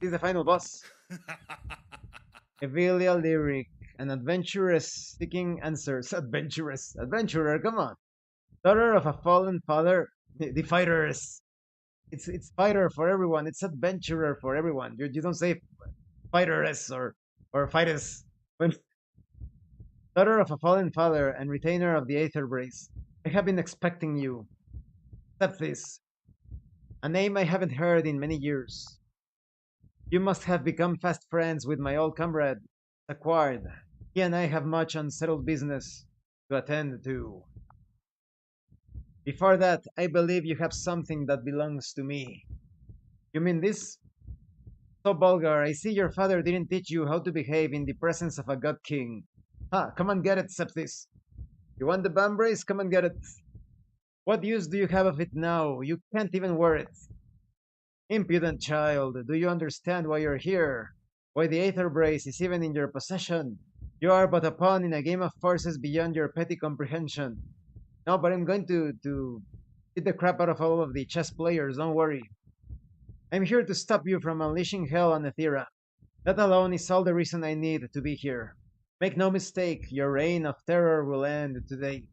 This is the final boss. Evelia Lyric, an adventurous seeking answers. Adventurer, come on. Daughter of a fallen father, the fighters. It's fighter for everyone. It's adventurer for everyone. You don't say fighteress or fighters. When daughter of a fallen father and retainer of the Aetherbrace, I have been expecting you. Accept this. A name I haven't heard in many years. You must have become fast friends with my old comrade, Jaguar. He and I have much unsettled business to attend to. Before that, I believe you have something that belongs to me. You mean this? So vulgar, I see your father didn't teach you how to behave in the presence of a god king. Ha, come and get it, Septis. You want the Vambrace? Come and get it. What use do you have of it now? You can't even wear it. Impudent child, do you understand why you're here? Why the Aether Brace is even in your possession? You are but a pawn in a game of forces beyond your petty comprehension. No, but I'm going to beat the crap out of all of the chess players, don't worry. I'm here to stop you from unleashing hell on Ethera. That alone is all the reason I need to be here. Make no mistake, your reign of terror will end today.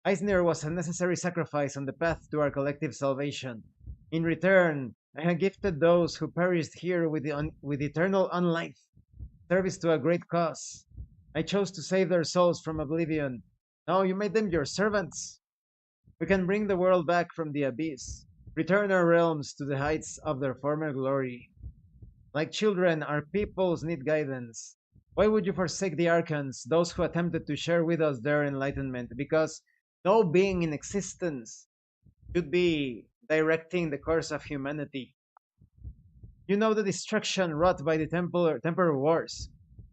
Eisner was a necessary sacrifice on the path to our collective salvation. In return, I have gifted those who perished here with eternal unlife, service to a great cause. I chose to save their souls from oblivion. Now you made them your servants. We can bring the world back from the abyss, return our realms to the heights of their former glory. Like children, our peoples need guidance. Why would you forsake the archons, those who attempted to share with us their enlightenment? Because no being in existence should be directing the course of humanity. You know the destruction wrought by the Temporal Wars.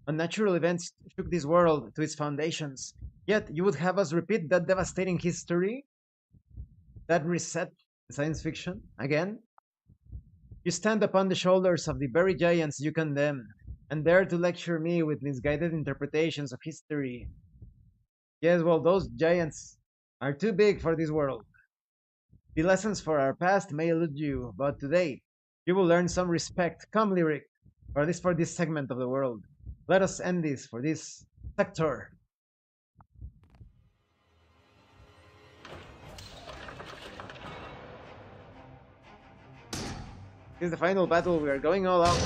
Unnatural events shook this world to its foundations. Yet you would have us repeat that devastating history? That reset science fiction? Again? You stand upon the shoulders of the very giants you condemn, and dare to lecture me with misguided interpretations of history. Yes, well, those giants are too big for this world. The lessons for our past may elude you, but today you will learn some respect. Come, Lyric, or at least for this segment of the world. Let us end this for this sector. This is the final battle. We are going all out.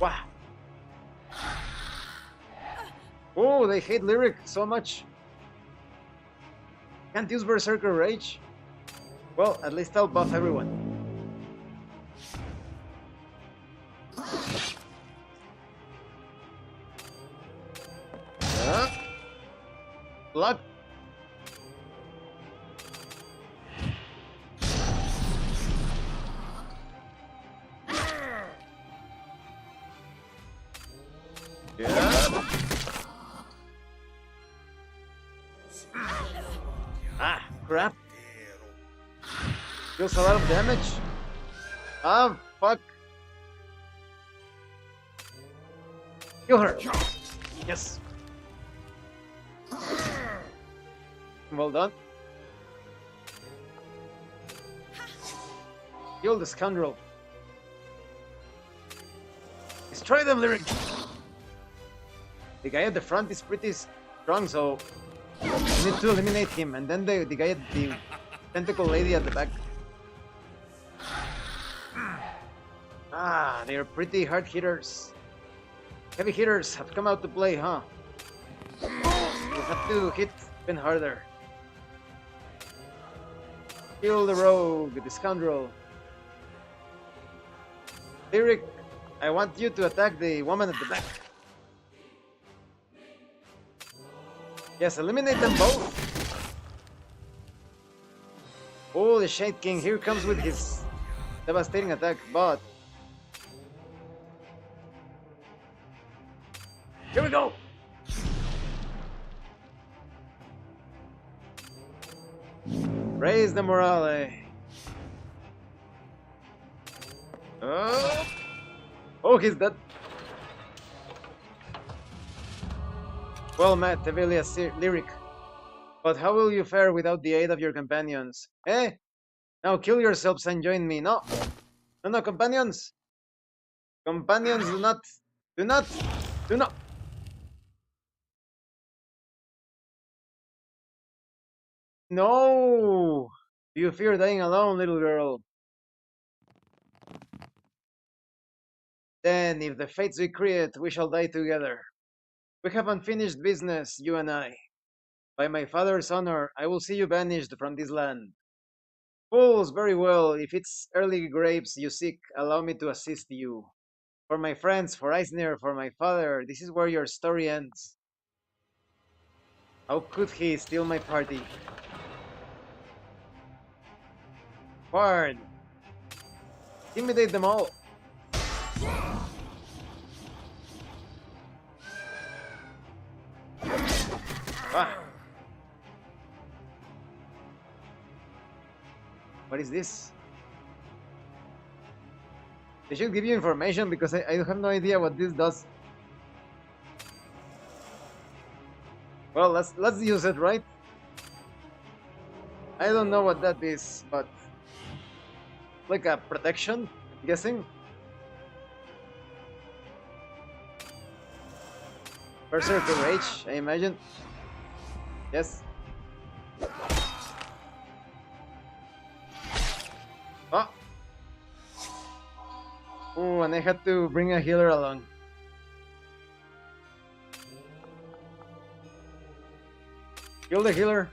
Wow. Oh, they hate Lyric so much. Can't use Berserker Rage? Well, at least I'll buff everyone. Block. Yeah. Ah, crap. Deals a lot of damage. Ah, fuck. Kill her. Yes. Well done. Kill the scoundrel. Destroy them, Lyric. The guy at the front is pretty strong, so we need to eliminate him. And then the guy at the tentacle lady at the back. Ah, they are pretty hard hitters. Heavy hitters have come out to play, huh? We'll have to hit even harder. Kill the rogue, the scoundrel. Lyric, I want you to attack the woman at the back. Yes, eliminate them both. Oh, the Shade King here comes with his devastating attack, but here we go. Raise the morale. Oh, he's dead. Well met, Tevelia Lyric. But how will you fare without the aid of your companions? Eh? Now kill yourselves and join me. No, no, no, companions. Companions, do not, do not. No! Do you fear dying alone, little girl? Then, if the fates decree it, we shall die together. We have unfinished business, you and I. By my father's honor, I will see you banished from this land. Fools, very well. If it's early grapes you seek, allow me to assist you. For my friends, for Eisner, for my father, this is where your story ends. How could he steal my party? Bard, intimidate them all. Ah, what is this? They should give you information because I have no idea what this does. Well, let's use it, right? I don't know what that is, but like a protection, I'm guessing. Berserker Rage, I imagine. Yes. Oh. Oh, and I had to bring a healer along. Kill the healer.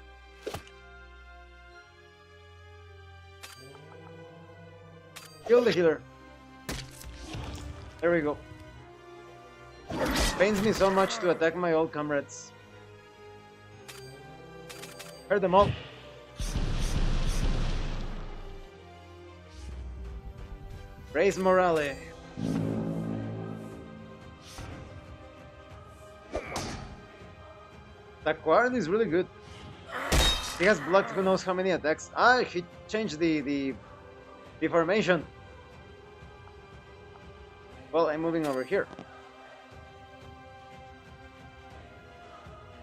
Kill the healer. There we go. Pains me so much to attack my old comrades. Hurt them all. Raise morale. Jaguar is really good. He has blocked who knows how many attacks. Ah, he changed the formation. Well, I'm moving over here.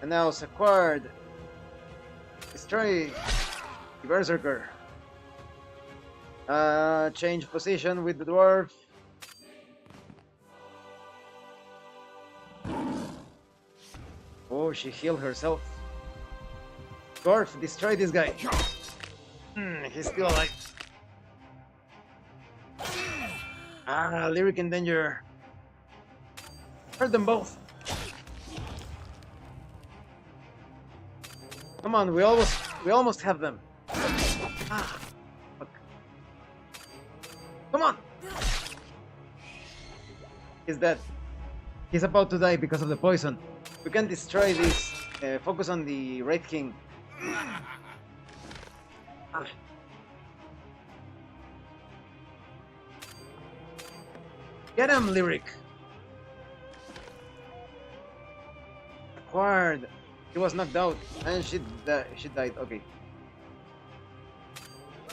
And now Jaguar. Destroy the Berserker. Change position with the dwarf. Oh, she healed herself. Dwarf, destroy this guy. He's still alive. Ah, Lyric in danger. Hurt them both. Come on, we almost have them. Ah, fuck. Come on. He's dead. He's about to die because of the poison. We can destroy this. Focus on the Wraith King. Ah. Get him, Lyric. Acquired. He was knocked out, and she died. Okay.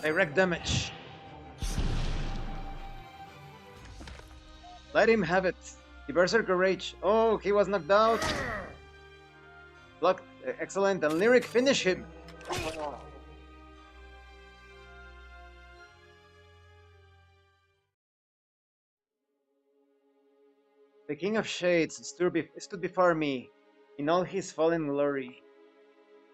Direct damage. Let him have it. The Berserker Rage. Oh, he was knocked out. Blocked. Excellent. And Lyric, finish him. The King of Shades stood before me in all his fallen glory.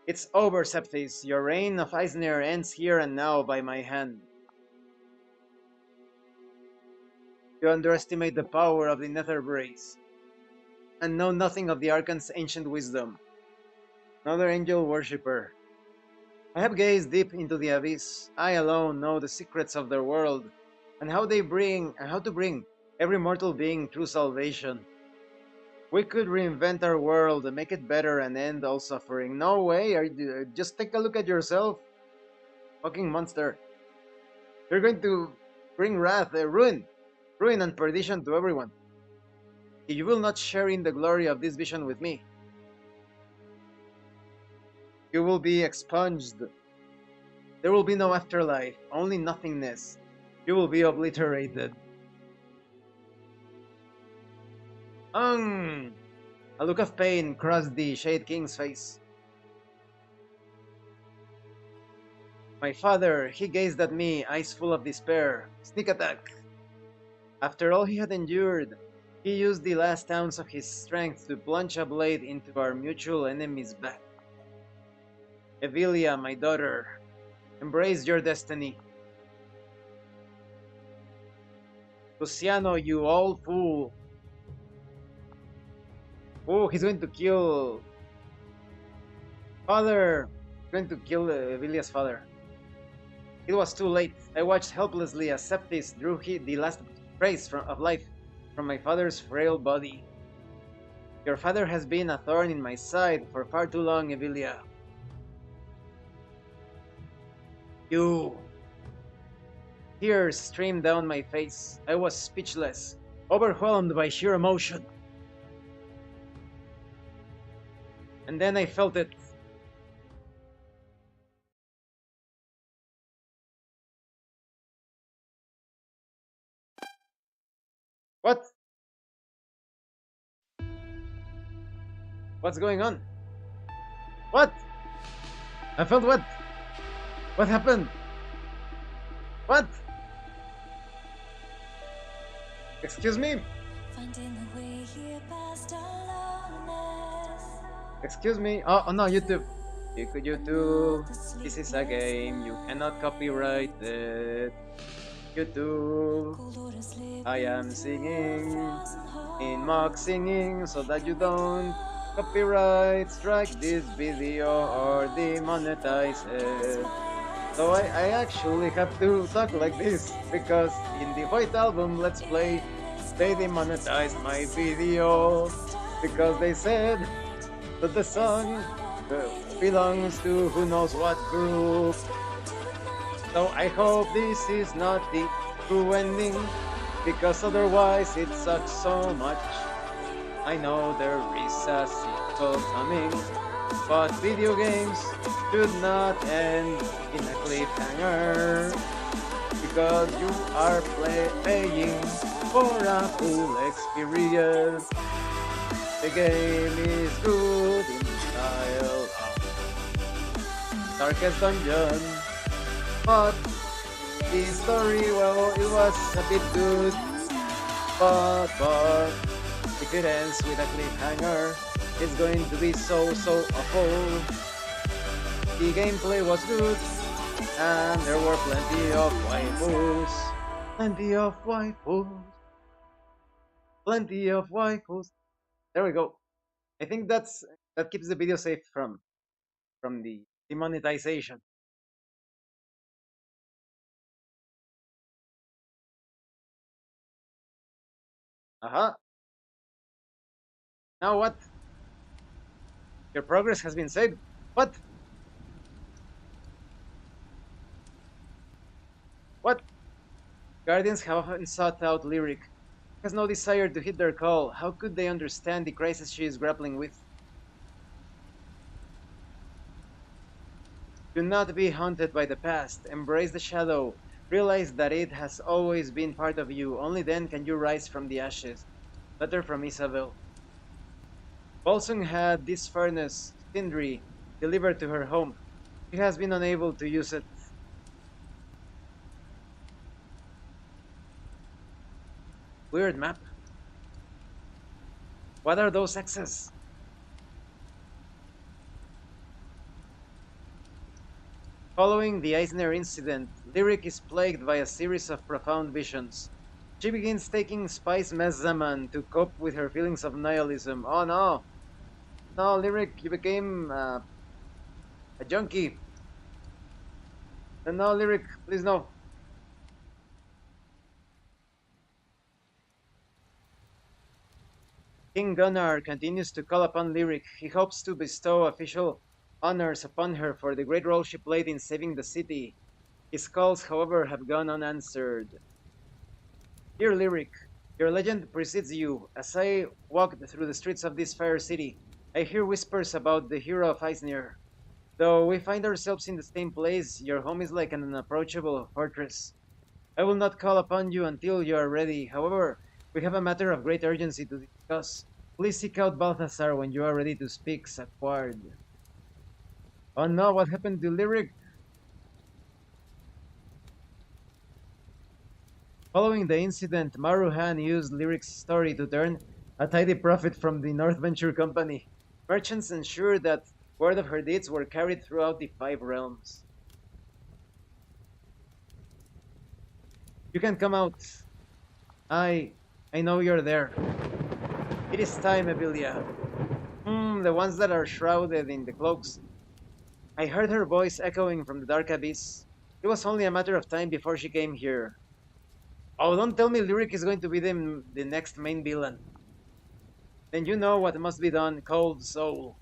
It's over, Septhys. Your reign of Eisner ends here and now by my hand. You underestimate the power of the Netherbrace, and know nothing of the Archon's ancient wisdom. Another angel worshipper. I have gazed deep into the abyss. I alone know the secrets of their world, and how to bring every mortal being true salvation. We could reinvent our world and make it better and end all suffering. No way, just take a look at yourself. Fucking monster. You're going to bring wrath, ruin and perdition to everyone. You will not share in the glory of this vision with me. You will be expunged. There will be no afterlife, only nothingness. You will be obliterated. A look of pain crossed the Shade King's face. My father, he gazed at me, eyes full of despair. Sneak attack. After all he had endured, he used the last ounce of his strength to plunge a blade into our mutual enemy's back. Evelia, my daughter, embrace your destiny. Luciano, you old fool. Oh, he's going to kill... Father! He's going to kill Evilia's father. It was too late. I watched helplessly as Septis drew the last trace of life from my father's frail body. Your father has been a thorn in my side for far too long, Evelia. You... Tears streamed down my face. I was speechless, overwhelmed by sheer emotion. And then I felt it. What? What's going on? What? I felt what? What happened? What? Excuse me? Excuse me? Oh no, YouTube. YouTube. This is a game. You cannot copyright it. YouTube. I am singing in mock singing so that you don't copyright strike this video or demonetize it. So I actually have to talk like this because in the White Album Let's Play they demonetized my video because they said that the song belongs to who knows what group. So I hope this is not the true ending because otherwise it sucks so much. I know there is a sequel coming, but video games should not end in a cliffhanger because you are paying for a full experience. The game is good in style of Darkest Dungeon, but the story, well, it was a bit good, but if it ends with a cliffhanger, it's going to be so awful. The gameplay was good, and there were plenty of waifus. Plenty of waifus. Plenty of waifus. There we go. I think that keeps the video safe from the demonetization. Aha. Now what? Your progress has been saved. What? What? Guardians have often sought out Lyric. Has no desire to hit their call. How could they understand the crisis she is grappling with? Do not be haunted by the past. Embrace the shadow. Realize that it has always been part of you. Only then can you rise from the ashes. Letter from Isabel. Volsung had this furnace, Sindri, delivered to her home. She has been unable to use it. Weird map. What are those X's? Following the Eisner incident, Lyric is plagued by a series of profound visions. She begins taking spice mezaman to cope with her feelings of nihilism. Oh no! No, Lyric, you became a junkie. No, Lyric, please no. King Gunnar continues to call upon Lyric. He hopes to bestow official honors upon her for the great role she played in saving the city. His calls, however, have gone unanswered. Dear Lyric, your legend precedes you. As I walk through the streets of this fair city, I hear whispers about the hero of Eisner. Though we find ourselves in the same place, your home is like an unapproachable fortress. I will not call upon you until you are ready. However, we have a matter of great urgency to discuss. Please seek out Balthazar when you are ready to speak, Saquard. Oh no, what happened to Lyric? Following the incident, Maruhan used Lyric's story to turn a tidy profit from the North Venture Company. Merchants ensured that word of her deeds were carried throughout the 5 realms. You can come out. I I know you're there. It is time, Emilia. The ones that are shrouded in the cloaks. I heard her voice echoing from the dark abyss. It was only a matter of time before she came here. Oh, don't tell me Lyric is going to be the next main villain. Then you know what must be done, Cold Soul.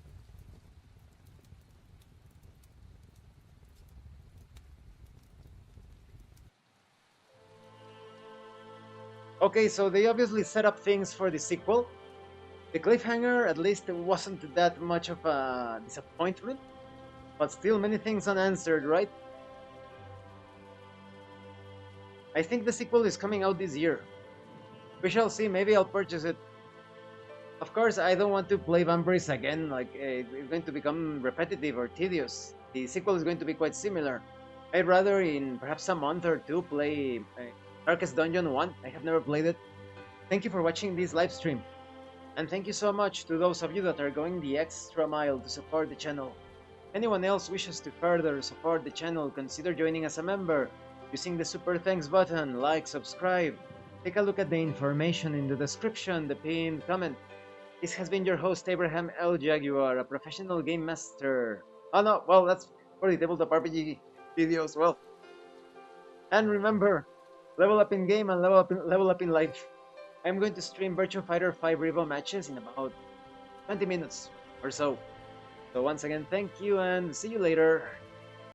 Okay, so they obviously set up things for the sequel. The cliffhanger, at least, wasn't that much of a disappointment, but still many things unanswered, right? I think the sequel is coming out this year. We shall see, maybe I'll purchase it. Of course, I don't want to play Vambrace again, like, it's going to become repetitive or tedious. The sequel is going to be quite similar. I'd rather, in perhaps a month or two, play Darkest Dungeon 1. I have never played it. Thank you for watching this live stream. And thank you so much to those of you that are going the extra mile to support the channel. Anyone else wishes to further support the channel, consider joining as a member using the super thanks button, like, subscribe. Take a look at the information in the description, the pinned comment. This has been your host, Abraham L. Jaguar, a professional game master. Oh no, well, that's for the tabletop RPG videos, well. And remember, level up in game and level up in life. I'm going to stream Virtua Fighter 5 Revo matches in about 20 minutes or so. So once again, thank you and see you later.